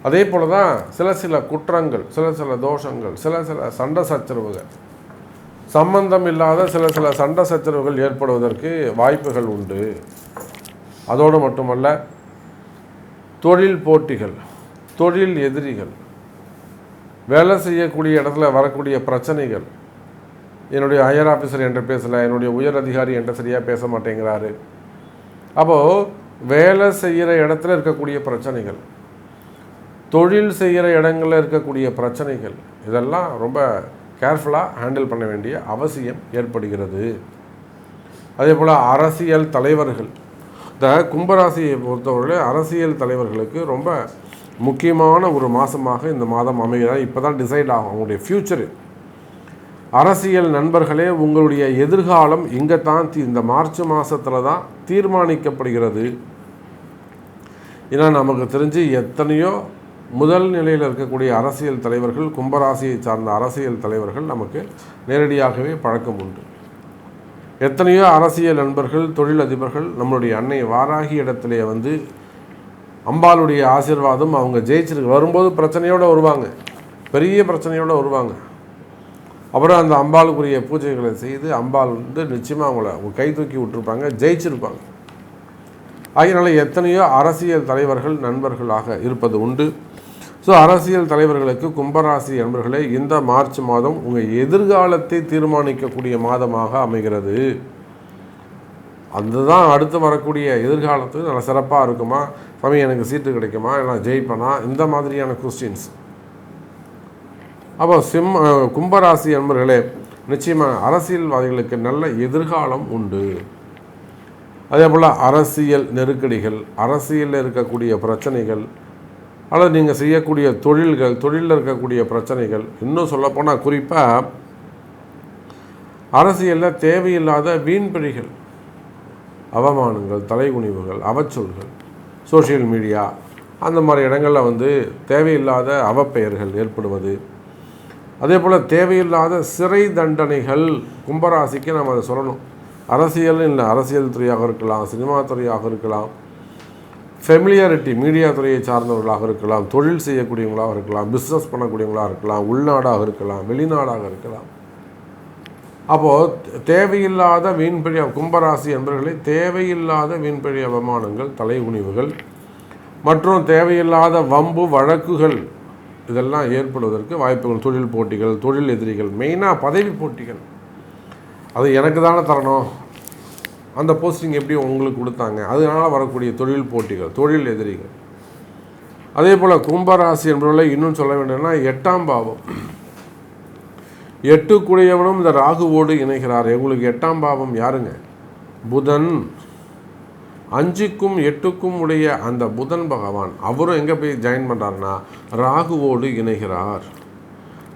அதே போல் தான் சில குற்றங்கள், சில தோஷங்கள், சில சண்டை சச்சரவுகள், சம்பந்தம் இல்லாத சில சண்டை சச்சரவுகள் ஏற்படுவதற்கு வாய்ப்புகள் உண்டு. அதோடு மட்டுமல்ல, தொழில் போட்டிகள், தொழில் எதிரிகள், வேலை செய்யக்கூடிய இடத்துல வரக்கூடிய பிரச்சனைகள், என்னுடைய ஹையர் ஆஃபீஸர் என்கிட்ட பேசலை, என்னுடைய உயர் அதிகாரி என்கிட்ட சரியாக பேச மாட்டேங்கிறாரு. அப்போது வேலை செய்கிற இடத்துல இருக்கக்கூடிய பிரச்சனைகள், தொழில் செய்கிற இடங்களில் இருக்கக்கூடிய பிரச்சனைகள், இதெல்லாம் ரொம்ப கேர்ஃபுல்லாக ஹேண்டில் பண்ண வேண்டிய அவசியம் ஏற்படுகிறது. அதே போல் அரசியல் தலைவர்கள், இந்த கும்பராசியை பொறுத்தவரை அரசியல் தலைவர்களுக்கு ரொம்ப முக்கியமான ஒரு மாதமாக இந்த மாதம் அமைகிறது. இப்போ தான் டிசைட் ஆகும் அவங்களுடைய ஃப்யூச்சரு. அரசியல் நண்பர்களே, உங்களுடைய எதிர்காலம் இங்கே தான் இந்த மார்ச் மாதத்தில் தான் தீர்மானிக்கப்படுகிறது. ஏன்னா நமக்கு தெரிஞ்சு எத்தனையோ முதல் நிலையில் இருக்கக்கூடிய அரசியல் தலைவர்கள், கும்பராசியை சார்ந்த அரசியல் தலைவர்கள் நமக்கு நேரடியாகவே பழக்கம் உண்டு. எத்தனையோ அரசியல் நண்பர்கள், தொழிலதிபர்கள் நம்மளுடைய அன்னை வாராகி இடத்துல வந்து அம்பாளுடைய ஆசீர்வாதம் அவங்க ஜெயிச்சிருக்கு வரும்போது பிரச்சனையோடு வருவாங்க, பெரிய பிரச்சனையோடு வருவாங்க. அப்புறம் அந்த அம்பாளுக்குரிய பூஜைகளை செய்து அம்பாள் வந்து நிச்சயமாக அவங்கள கை தூக்கி விட்டுருப்பாங்க, ஜெயிச்சிருப்பாங்க. அதனால எத்தனையோ அரசியல் தலைவர்கள் நண்பர்களாக இருப்பது உண்டு. ஸோ அரசியல் தலைவர்களுக்கு கும்பராசி நண்பர்களே, இந்த மார்ச் மாதம் உங்கள் எதிர்காலத்தை தீர்மானிக்கக்கூடிய மாதமாக அமைகிறது. அதுதான் அடுத்து வரக்கூடிய எதிர்காலத்துக்கு நல்லா சிறப்பாக இருக்குமா, சாமி எனக்கு சீட்டு கிடைக்குமா, நான் ஜெயிப்பேனா, இந்த மாதிரியான கொஸ்டின்ஸ். அப்போ கும்பராசி நண்பர்களே, நிச்சயமாக அரசியல்வாதிகளுக்கு நல்ல எதிர்காலம் உண்டு. அதே போல் அரசியல் நெருக்கடிகள், அரசியலில் இருக்கக்கூடிய பிரச்சனைகள், அல்லது நீங்கள் செய்யக்கூடிய தொழிலில் இருக்கக்கூடிய பிரச்சனைகள், இன்னும் சொல்லப்போனால் குறிப்பாக அரசியலில் தேவையில்லாத வீண்பிழிகள், அவமானங்கள், தலைகுனிவுகள், அவச்சொல்கள், சோஷியல் மீடியா அந்த மாதிரி இடங்களில் வந்து தேவையில்லாத அவப்பெயர்கள் ஏற்படுவது, அதே போல் தேவையில்லாத சிறை தண்டனைகள். கும்பராசிக்கு நம்ம அதை சொல்லணும். அரசியல் இல்லை, அரசியல் துறையாக இருக்கலாம், சினிமா துறையாக இருக்கலாம், ஃபெமிலியாரிட்டி மீடியா துறையை சார்ந்தவர்களாக இருக்கலாம், தொழில் செய்யக்கூடியவங்களாக இருக்கலாம், பிஸ்னஸ் பண்ணக்கூடியவங்களாக இருக்கலாம், உள்நாடாக இருக்கலாம், வெளிநாடாக இருக்கலாம். அப்போது தேவையில்லாத வீண்பழி, கும்பராசி என்பவர்களை தேவையில்லாத வீண்பழி அவமானங்கள், தலைகுனிவுகள் மற்றும் தேவையில்லாத வம்பு வழக்குகள் இதெல்லாம் ஏற்படுவதற்கு வாய்ப்புகள். தொழில் போட்டிகள், தொழில் எதிரிகள், மெயினாக பதவி போட்டிகள். அது எனக்கு தானே தரணும், அந்த போஸ்டிங் எப்படி உங்களுக்கு கொடுத்தாங்க, அதனால் வரக்கூடிய தொழில் போட்டிகள், தொழில் எதிரிகள். அதே போல் கும்பராசி என்பவர்களை இன்னும் சொல்ல வேண்டும்னா 8ஆம் பாவம், 8 இந்த ராகுவோடு இணைகிறார். உங்களுக்கு 8ஆம் பாவம் யாருங்க? புதன். 5க்கும் 8க்கும் உடைய அந்த புதன் பகவான் அவரும் எங்கே போய் ஜாயின் பண்ணுறாருன்னா ராகுவோடு இணைகிறார்.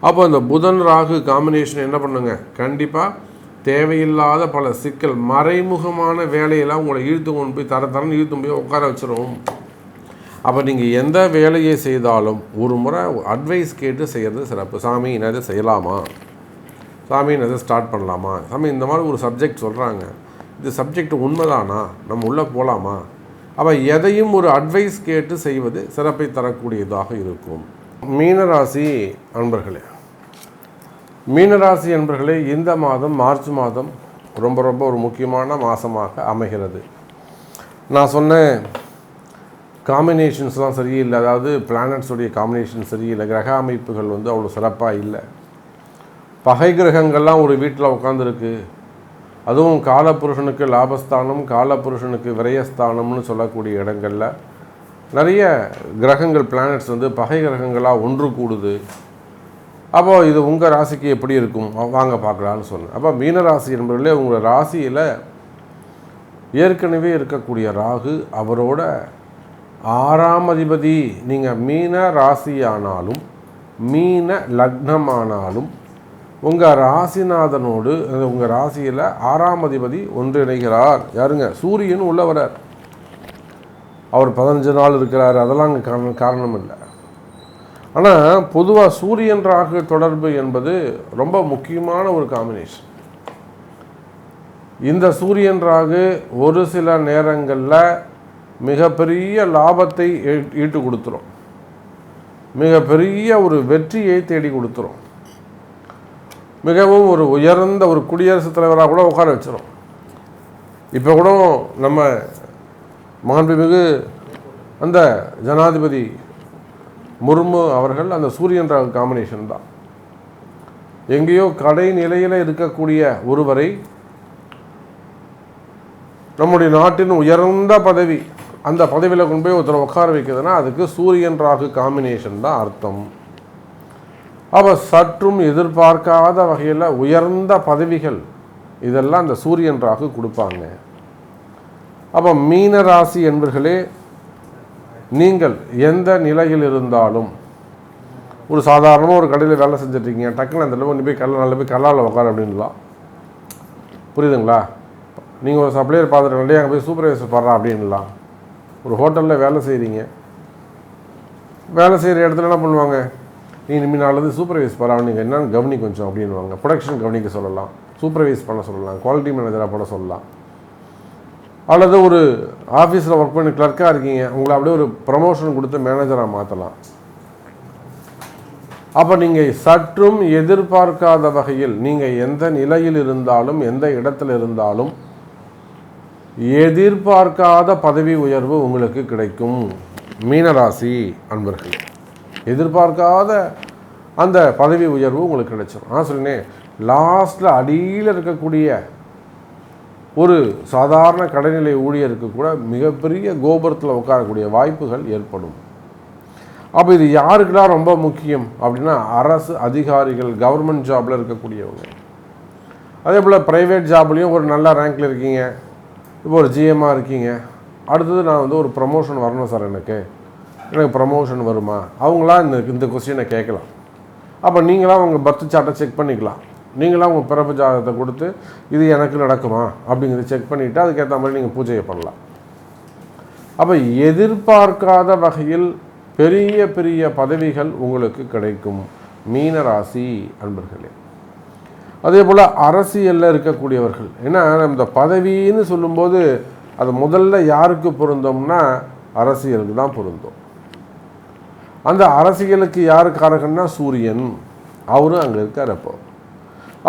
அப்போ இந்த புதன் ராகு காம்பினேஷன் என்ன பண்ணுங்க, கண்டிப்பாக தேவையில்லாத பல சிக்கல், மறைமுகமான வேலையெல்லாம் உங்களை இழுத்து கொண்டு போய் தரன்னு இழுத்து போய் உட்கார வச்சிரும். அப்போ நீங்கள் எந்த வேலையை செய்தாலும் ஒரு முறை அட்வைஸ் கேட்டு செய்கிறது சிறப்பு. சாமி என்னது செய்யலாமா, சாமி என்னது ஸ்டார்ட் பண்ணலாமா, சாமி இந்த மாதிரி ஒரு சப்ஜெக்ட் சொல்கிறாங்க, இது சப்ஜெக்ட் உண்மைதானா, நம்ம உள்ளே போகலாமா. அப்போ எதையும் ஒரு அட்வைஸ் கேட்டு செய்வது சிறப்பை தரக்கூடியதாக இருக்கும். மீனராசி அன்பர்களே, மீனராசி அன்பர்களே, இந்த மாதம் மார்ச் மாதம் ரொம்ப ரொம்ப ஒரு முக்கியமான மாதமாக அமைகிறது. நான் சொன்ன காம்பினேஷன்ஸ்லாம் சரியில்லை, அதாவது பிளானட்ஸுடைய காம்பினேஷன் சரியில்லை, கிரக அமைப்புகள் வந்து அவ்வளோ சிறப்பாக இல்லை. பகை கிரகங்கள்லாம் ஒரு வீட்டில் உட்காந்துருக்கு. அதுவும் காலப்புருஷனுக்கு லாபஸ்தானம், காலப்புருஷனுக்கு விரயஸ்தானம்னு சொல்லக்கூடிய இடங்களில் நிறைய கிரகங்கள், பிளானட்ஸ் வந்து பகை கிரகங்களாக ஒன்று கூடுது. அப்போது இது உங்கள் ராசிக்கு எப்படி இருக்கும் வாங்க பார்க்கலான்னு சொன்னேன். அப்போ மீனராசி என்பவர்களே, உங்கள் ராசியில் ஏற்கனவே இருக்கக்கூடிய ராகு அவரோட 6ஆம் அதிபதி, நீங்கள் மீன ராசியானாலும் மீன லக்னமானாலும் உங்கள் ராசிநாதனோடு உங்கள் ராசியில் 6ஆம் அதிபதி ஒன்றிணைகிறார். யாருங்க? சூரியன் உள்ள வரார். அவர் 15 நாள் இருக்கிறார், அதெல்லாம் அங்கே காரணம் இல்லை. ஆனால் பொதுவாக சூரியன் ராகு தொடர்பு என்பது ரொம்ப முக்கியமான ஒரு காம்பினேஷன். இந்த சூரியன் ராகு ஒரு சில நேரங்களில் மிகப்பெரிய லாபத்தை ஈட்டு கொடுத்துரும், மிகப்பெரிய ஒரு வெற்றியை தேடி கொடுத்துரும், மிகவும் ஒரு உயர்ந்த ஒரு குடியரசுத் தலைவராக கூட உட்கார வச்சிடும். இப்போ கூட நம்ம மாண்புமிகு அந்த ஜனாதிபதி முர்மு அவர்கள் அந்த சூரியன் ராகு காம்பினேஷன் தான். எங்கேயோ கடை நிலையில் இருக்கக்கூடிய ஒருவரை நம்முடைய நாட்டின் உயர்ந்த பதவி, அந்த பதவியில் கொண்டு போய் ஒருத்தரை உட்கார வைக்கிறதுனா அதுக்கு சூரியன் ராகு காம்பினேஷன் தான் அர்த்தம். அப்போ சற்றும் எதிர்பார்க்காத வகையில் உயர்ந்த பதவிகள் இதெல்லாம் அந்த சூரியன் ராகு கொடுப்பாங்க. அப்போ மீன ராசி என்பர்களே, நீங்கள் எந்த நிலையில் இருந்தாலும், ஒரு சாதாரணமாக ஒரு கடையில் வேலை செஞ்சுட்ருக்கீங்க, டக்குன்னு அந்த கொண்டு போய் நல்ல போய் கல்லால் உட்கார அப்படின்லாம், புரியுதுங்களா? நீங்கள் ஒரு சப்ளையர் பார்த்துட்டு அங்கே போய் சூப்பர்வைசர் பாடுறா அப்படின்லாம். ஒரு ஹோட்டலில் வேலை செய்கிறீங்க, வேலை செய்கிற இடத்துல என்ன பண்ணுவாங்க, நீ இனிமேல் நாளில் சூப்பர்வைஸ் பாரா, நீங்கள் என்னென்னு கவனி கொஞ்சம் அப்படின்வாங்க. ப்ரொடக்ஷன் கவனிக்க சொல்லலாம், சூப்பர்வைஸ் பண்ண சொல்லலாம், குவாலிட்டி மேனேஜராக பண்ண சொல்லலாம். அல்லது ஒரு ஆஃபீஸில் ஒர்க் பண்ணி கிளர்க்காக இருக்கீங்க, உங்களை அப்படியே ஒரு ப்ரமோஷன் கொடுத்து மேனேஜராக மாற்றலாம். அப்போ நீங்கள் சற்றும் எதிர்பார்க்காத வகையில் நீங்கள் எந்த நிலையில் இருந்தாலும், எந்த இடத்துல இருந்தாலும் எதிர்பார்க்காத பதவி உயர்வு உங்களுக்கு கிடைக்கும். மீனராசி அன்பர்கள், எதிர்பார்க்காத அந்த பதவி உயர்வு உங்களுக்கு கிடைச்சிடும். நான் சொன்னேன், லாஸ்ட்டில் அடியில் இருக்கக்கூடிய ஒரு சாதாரண கடைநிலை ஊழியருக்கு கூட மிகப்பெரிய கோபுரத்தில் உட்காரக்கூடிய வாய்ப்புகள் ஏற்படும். அப்போ இது யாருக்கெல்லாம் ரொம்ப முக்கியம் அப்படின்னா, அரசு அதிகாரிகள், கவர்மெண்ட் ஜாபில் இருக்கக்கூடியவங்க. அதே போல் ப்ரைவேட் ஜாப்லேயும் ஒரு நல்ல ரேங்கில் இருக்கீங்க, இப்போ ஒரு ஜிஎம்மாக இருக்கீங்க, அடுத்தது நான் வந்து ஒரு ப்ரமோஷன் வரணும் சார், எனக்கு ப்ரமோஷன் வருமா, அவங்களாம் இந்த கொஸ்டினை கேட்கலாம். அப்போ நீங்களாம் உங்கள் பர்த் சார்ட்டை செக் பண்ணிக்கலாம், நீங்களாம் உங்கள் பிறப்பு ஜாதகத்தை கொடுத்து இது எனக்கு நடக்குமா அப்படிங்கிறத செக் பண்ணிவிட்டு அதுக்கேற்ற மாதிரி நீங்கள் பூஜையை பண்ணலாம். அப்போ எதிர்பார்க்காத வகையில் பெரிய பெரிய பதவிகள் உங்களுக்கு கிடைக்கும் மீனராசி அன்பர்களே. அதே போல் அரசியலில் இருக்கக்கூடியவர்கள், ஏன்னா இந்த பதவின்னு சொல்லும்போது அது முதல்ல யாருக்கு பொருந்தோம்னா அரசியலுக்கு தான் பொருந்தும். அந்த அரசியலுக்கு யார் காரகன்னா சூரியன், அவரும் அங்கே இருக்கார்.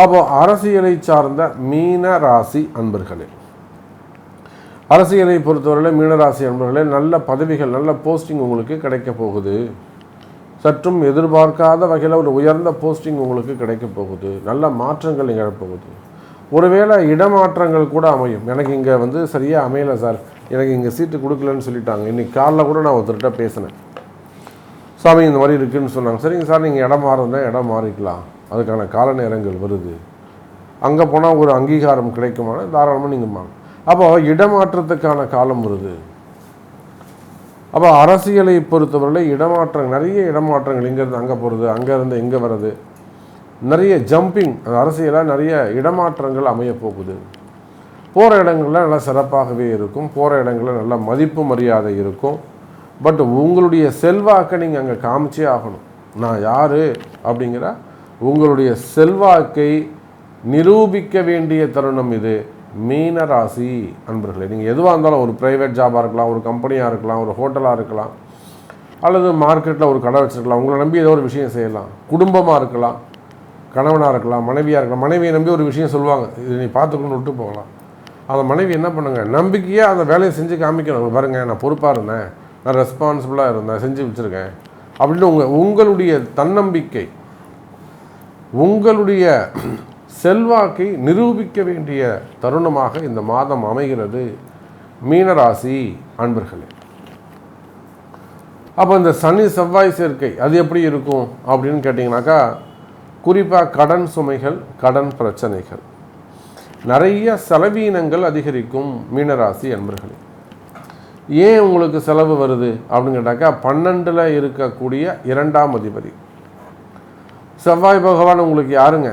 அப்போ அரசியலை சார்ந்த மீன ராசி அன்பர்களே, அரசியலை பொறுத்தவரையில் மீனராசி அன்பர்களே, நல்ல பதவிகள், நல்ல போஸ்டிங் உங்களுக்கு கிடைக்க போகுது. சற்றும் எதிர்பார்க்காத வகையில் ஒரு உயர்ந்த போஸ்டிங் உங்களுக்கு கிடைக்க போகுது. நல்ல மாற்றங்கள் நிகழப்போகுது. ஒருவேளை இடமாற்றங்கள் கூட அமையும். எனக்கு இங்கே வந்து சரியாக அமையலை சார், எனக்கு இங்கே சீட்டு கொடுக்கலன்னு சொல்லிட்டாங்க. இன்றைக்கி காலைல கூட நான் ஒருத்தர்கிட்ட பேசினேன், சாமி இந்த மாதிரி இருக்குதுன்னு சொன்னாங்க. சரிங்க சார், நீங்கள் இடம் மாறுறதா இடம் மாறிக்கலாம், அதுக்கான கால நேரங்கள் வருது, அங்கே போனால் ஒரு அங்கீகாரம் கிடைக்குமான தாராளமாக நீங்கள் மாறும். அப்போ இடமாற்றத்துக்கான காலம் வருது. அப்போ அரசியலை பொறுத்தவரையில் இடமாற்றங்கள், நிறைய இடமாற்றங்கள், இங்கேருந்து அங்கே போகிறது, அங்கேருந்து இங்கே வர்றது, நிறைய ஜம்பிங், அரசியலாக நிறைய இடமாற்றங்கள் அமைய போகுது. போகிற இடங்களில் நல்லா சிறப்பாகவே இருக்கும், போகிற இடங்களில் நல்ல மதிப்பு மரியாதை இருக்கும். பட் உங்களுடைய செல்வாக்கை நீங்கள் அங்கே காமிச்சே ஆகணும். நான் யார் அப்படிங்கிற உங்களுடைய செல்வாக்கை நிரூபிக்க வேண்டிய தருணம் இது மீனராசி அன்பர்களே. நீங்கள் எதுவாக இருந்தாலும், ஒரு ப்ரைவேட் ஜாபாக இருக்கலாம், ஒரு கம்பெனியாக இருக்கலாம், ஒரு ஹோட்டலாக இருக்கலாம், அல்லது மார்க்கெட்டில் ஒரு கடை வச்சுருக்கலாம், உங்களை நம்பி ஏதோ ஒரு விஷயம் செய்யலாம், குடும்பமாக இருக்கலாம், கணவனாக இருக்கலாம், மனைவியாக இருக்கலாம். மனைவியை நம்பி ஒரு விஷயம் சொல்லுவாங்க, இது நீ பார்த்துக்கணும்னு விட்டு போகலாம். அந்த மனைவி என்ன பண்ணுங்க, நம்பிக்கையாக அந்த வேலையை செஞ்சு காமிக்கணும். பாருங்கள், நான் பொறுப்பாக இருந்தேன், நான் ரெஸ்பான்சிபிளாக இருந்தேன், செஞ்சு வச்சுருக்கேன் அப்படின்னு உங்களுடைய தன்னம்பிக்கை, உங்களுடைய செல்வாக்கை நிரூபிக்க வேண்டிய தருணமாக இந்த மாதம் அமைகிறது மீனராசி அன்பர்களே. அப்போ இந்த சனி செவ்வாய் சேர்க்கை அது எப்படி இருக்கும் அப்படின்னு கேட்டிங்கனாக்கா, குறிப்பாக கடன் சுமைகள், கடன் பிரச்சனைகள், நிறைய செலவீனங்கள் அதிகரிக்கும் மீனராசி அன்பர்களே. ஏன் உங்களுக்கு செலவு வருது அப்படின்னு கேட்டாக்கா, 12ல் இருக்கக்கூடிய 2ஆம் அதிபதி செவ்வாய் பகவான் உங்களுக்கு யாருங்க,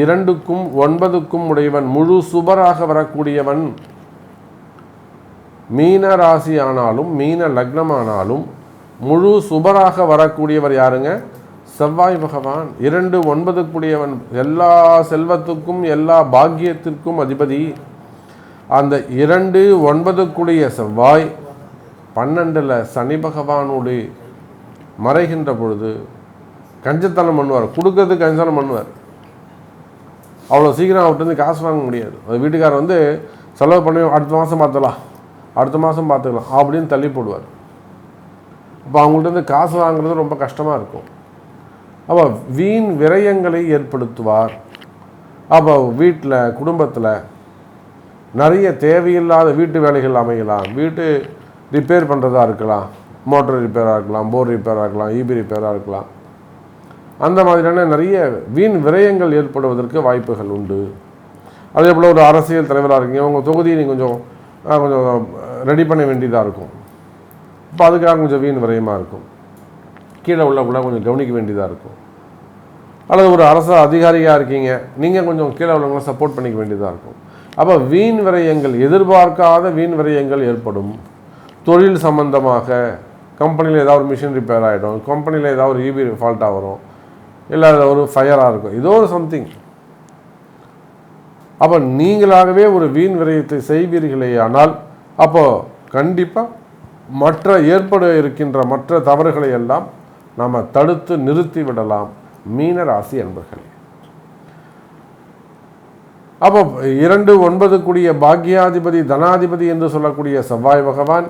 2க்கும் 9க்கும் உடையவன், முழு சுபராக வரக்கூடியவன். மீன ராசி ஆனாலும் மீன லக்னமானாலும் முழு சுபராக வரக்கூடியவர் யாருங்க, செவ்வாய் பகவான். 2 9க்குடையவன், எல்லா செல்வத்துக்கும் எல்லா பாக்கியத்திற்கும் அதிபதி. அந்த 2 9க்குடைய செவ்வாய் 12ல் சனி பகவானுடைய மறைகின்ற பொழுது கஞ்சத்தனம் பண்ணுவார், கொடுக்கறதுக்கு கஞ்சத்தனம் பண்ணுவார். அவ்வளோ சீக்கிரம் அவர்கிட்ட காசு வாங்க முடியாது. அது வீட்டுக்காரர் வந்து செலவு பண்ணி அடுத்த மாதம் பார்த்துக்கலாம், அடுத்த மாதம் பார்த்துக்கலாம் அப்படின்னு தள்ளி போடுவார். இப்போ அவங்கள்ட்ட காசு வாங்குறது ரொம்ப கஷ்டமாக இருக்கும். அப்போ வீண் விரயங்களை ஏற்படுத்துவார். அப்போ வீட்டில் குடும்பத்தில் நிறைய தேவையில்லாத வீட்டு வேலைகள் அமையலாம். வீட்டு ரிப்பேர் பண்ணுறதா இருக்கலாம், மோட்டர் ரிப்பேராக இருக்கலாம், போர் ரிப்பேராக இருக்கலாம், இபி ரிப்பேராக இருக்கலாம். அந்த மாதிரியான நிறைய வீண் விரயங்கள் ஏற்படுவதற்கு வாய்ப்புகள் உண்டு. அதே போல் ஒரு அரசியல் தலைவராக இருக்கீங்க, உங்கள் தொகுதியை நீங்கள் கொஞ்சம் ரெடி பண்ண வேண்டியதாக இருக்கும். இப்போ அதுக்காக கொஞ்சம் வீண் விரயமாக இருக்கும். கீழே உள்ளக்குள்ள கொஞ்சம் கவனிக்க வேண்டியதாக இருக்கும். அல்லது ஒரு அரசு அதிகாரியாக இருக்கீங்க, நீங்கள் கொஞ்சம் கீழே உள்ளவங்களை சப்போர்ட் பண்ணிக்க வேண்டியதாக இருக்கும். அப்போ வீண் விரயங்கள், எதிர்பார்க்காத வீண் விரயங்கள் ஏற்படும். தொழில் சம்பந்தமாக கம்பெனியில் ஏதாவது ஒரு மிஷின் ரிப்பேர் ஆகிடும், கம்பெனியில் ஏதாவது ஒரு இபி ஃபால்ட்டாக வரும், இல்லை ஒரு ஃபயராக இருக்கும், ஏதோ ஒரு சம்திங். அப்போ நீங்களாகவே ஒரு வீண் விரயத்தை செய்வீர்களே ஆனால் அப்போது கண்டிப்பாக மற்ற ஏற்பட இருக்கின்ற மற்ற தவறுகளை எல்லாம் நாம் தடுத்து நிறுத்தி விடலாம். மீன ராசி அன்பர்களே, அப்போ 2-9 கூடிய பாக்யாதிபதி தனாதிபதி என்று சொல்லக்கூடிய செவ்வாய் பகவான்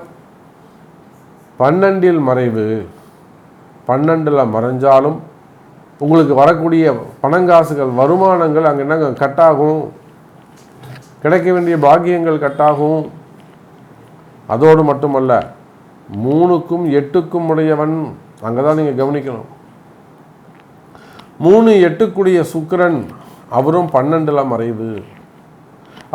12 மறைவு. 12 மறைஞ்சாலும் உங்களுக்கு வரக்கூடிய பணங்காசுகள், வருமானங்கள் அங்கே என்னங்க கட்டாகும், கிடைக்க வேண்டிய பாக்கியங்கள் கட்டாகும். அதோடு மட்டுமல்ல, 3க்கும் 8க்கும் உடையவன், அங்கே தான் நீங்கள் கவனிக்கணும். 3-8 கூடிய சுக்கிரன், அவரும் 12 மறைவு.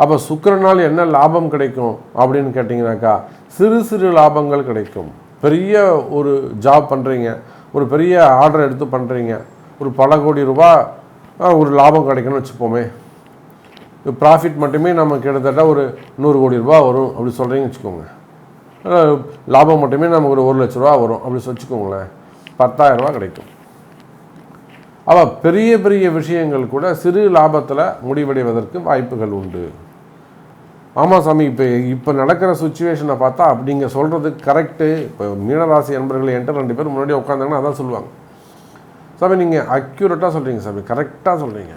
அப்போ சுக்கிரனால் என்ன லாபம் கிடைக்கும் அப்படின்னு கேட்டிங்கனாக்கா, சிறு சிறு லாபங்கள் கிடைக்கும். பெரிய ஒரு ஜாப் பண்ணுறீங்க, ஒரு பெரிய ஆர்டர் எடுத்து பண்ணுறீங்க, ஒரு பல கோடி ரூபா ஒரு லாபம் கிடைக்கணும்னு வச்சுப்போமே. ப்ராஃபிட் மட்டுமே நம்ம கிட்டத்தட்ட ஒரு 100 கோடி ரூபா வரும் அப்படி சொல்கிறீங்கன்னு வச்சுக்கோங்க. லாபம் மட்டுமே நமக்கு ஒரு 1 லட்ச ரூபா வரும் அப்படி வச்சுக்கோங்களேன். 10,000 ரூபா கிடைக்கும். அப்போ பெரிய பெரிய விஷயங்கள் கூட சிறு லாபத்தில் முடிவடைவதற்கு வாய்ப்புகள் உண்டு. ஆமாம் சாமி, இப்போ நடக்கிற சுச்சுவேஷனை பார்த்தா அப்படிங்க சொல்கிறது கரெக்டு. இப்போ மீனராசி நண்பர்கள் என்கிட்ட 2 பேர் முன்னாடி உட்காந்தாங்கன்னா அதான் சொல்லுவாங்க. சாமி நீங்கள் அக்யூரேட்டாக சொல்கிறீங்க சாமி, கரெக்டாக சொல்கிறீங்க.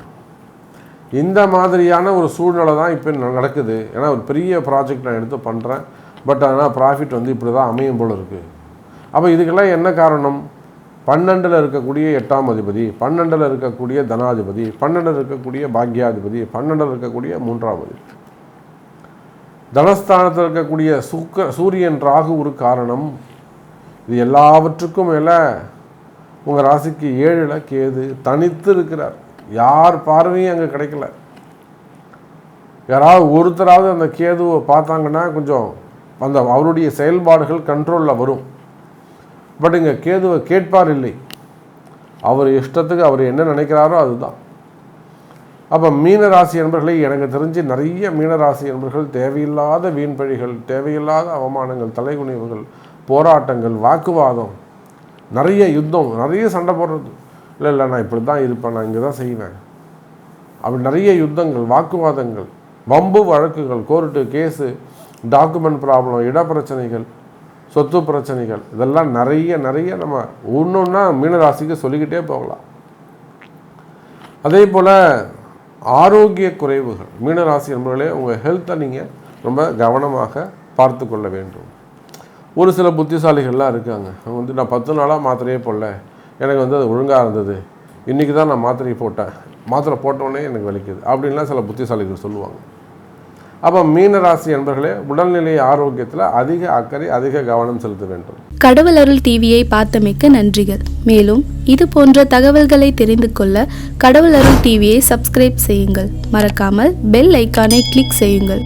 இந்த மாதிரியான ஒரு சூழ்நிலை தான் இப்போ நடக்குது. ஏன்னா ஒரு பெரிய ப்ராஜெக்ட் நான் எடுத்து பண்ணுறேன், பட் ஆனால் ப்ராஃபிட் இப்படி தான் அமையும் போல் இருக்குது. அப்போ இதுக்கெல்லாம் என்ன காரணம்? 12 இருக்கக்கூடிய 8ஆம் அதிபதி, 12 இருக்கக்கூடிய தனாதிபதி, 12 இருக்கக்கூடிய பாக்யாதிபதி, 12 இருக்கக்கூடிய 3ஆம் அதிபதி, தனஸ்தானத்தில் இருக்கக்கூடிய சூரியன் ராகு ஒரு காரணம். இது எல்லாவற்றுக்கும் மேலே உங்கள் ராசிக்கு 7ல் கேது தனித்து இருக்கிறார். யார் பார்வையும் அங்கே கிடைக்கல. யாராவது ஒருத்தராவது அந்த கேதுவை பார்த்தாங்கன்னா கொஞ்சம் அந்த அவருடைய செயல்பாடுகள் கண்ட்ரோலில் வரும். பட் இங்கே கேதுவை கேட்பார் இல்லை. அவர் இஷ்டத்துக்கு அவர் என்ன நினைக்கிறாரோ அதுதான். அப்போ மீனராசி என்பர்களை எனக்கு தெரிஞ்சு நிறைய மீனராசி என்பர்கள் தேவையில்லாத வீண்பழிகள், தேவையில்லாத அவமானங்கள், தலைகுனிவுகள், போராட்டங்கள், வாக்குவாதம், நிறைய யுத்தம், நிறைய சண்டை போடுறது. இல்லை நான் இப்படி தான் இருப்பேன், நான் இங்கே தான் செய்வேன், அப்படி நிறைய யுத்தங்கள், வாக்குவாதங்கள், வம்பு வழக்குகள், கோர்ட்டு கேஸு, டாக்குமெண்ட் ப்ராப்ளம், இடப்பிரச்சனைகள், சொத்து பிரச்சனைகள், இதெல்லாம் நிறைய நம்ம ஒன்றா மீனராசிக்கு சொல்லிக்கிட்டே போகலாம். அதே போல் ஆரோக்கிய குறைவுகள், மீனராசி என்பவர்களே உங்கள் ஹெல்த்தை நீங்கள் ரொம்ப கவனமாக பார்த்து கொள்ள வேண்டும். ஒரு சில புத்திசாலிகள்லாம் இருக்காங்க, அவங்க நான் 10 நாளாக மாத்திரையே போடல, எனக்கு அது ஒழுங்காக இருந்தது, இன்றைக்கி தான் நான் மாத்திரை போட்டேன், மாத்திரை போட்டோடனே எனக்கு வலிக்குது அப்படின்லாம் சில புத்திசாலிகள் சொல்லுவாங்க. அப்போ மீனராசி என்பர்களே உடல்நிலை ஆரோக்கியத்தில் அதிக அக்கறை, அதிக கவனம் செலுத்த வேண்டும். கடவுள் அருள் டிவியை பார்த்தமைக்க நன்றிகள். மேலும் இது போன்ற தகவல்களை தெரிந்து கொள்ள கடவுள் அருள் டிவியை சப்ஸ்கிரைப் செய்யுங்கள். மறக்காமல் பெல் ஐக்கானை கிளிக் செய்யுங்கள்.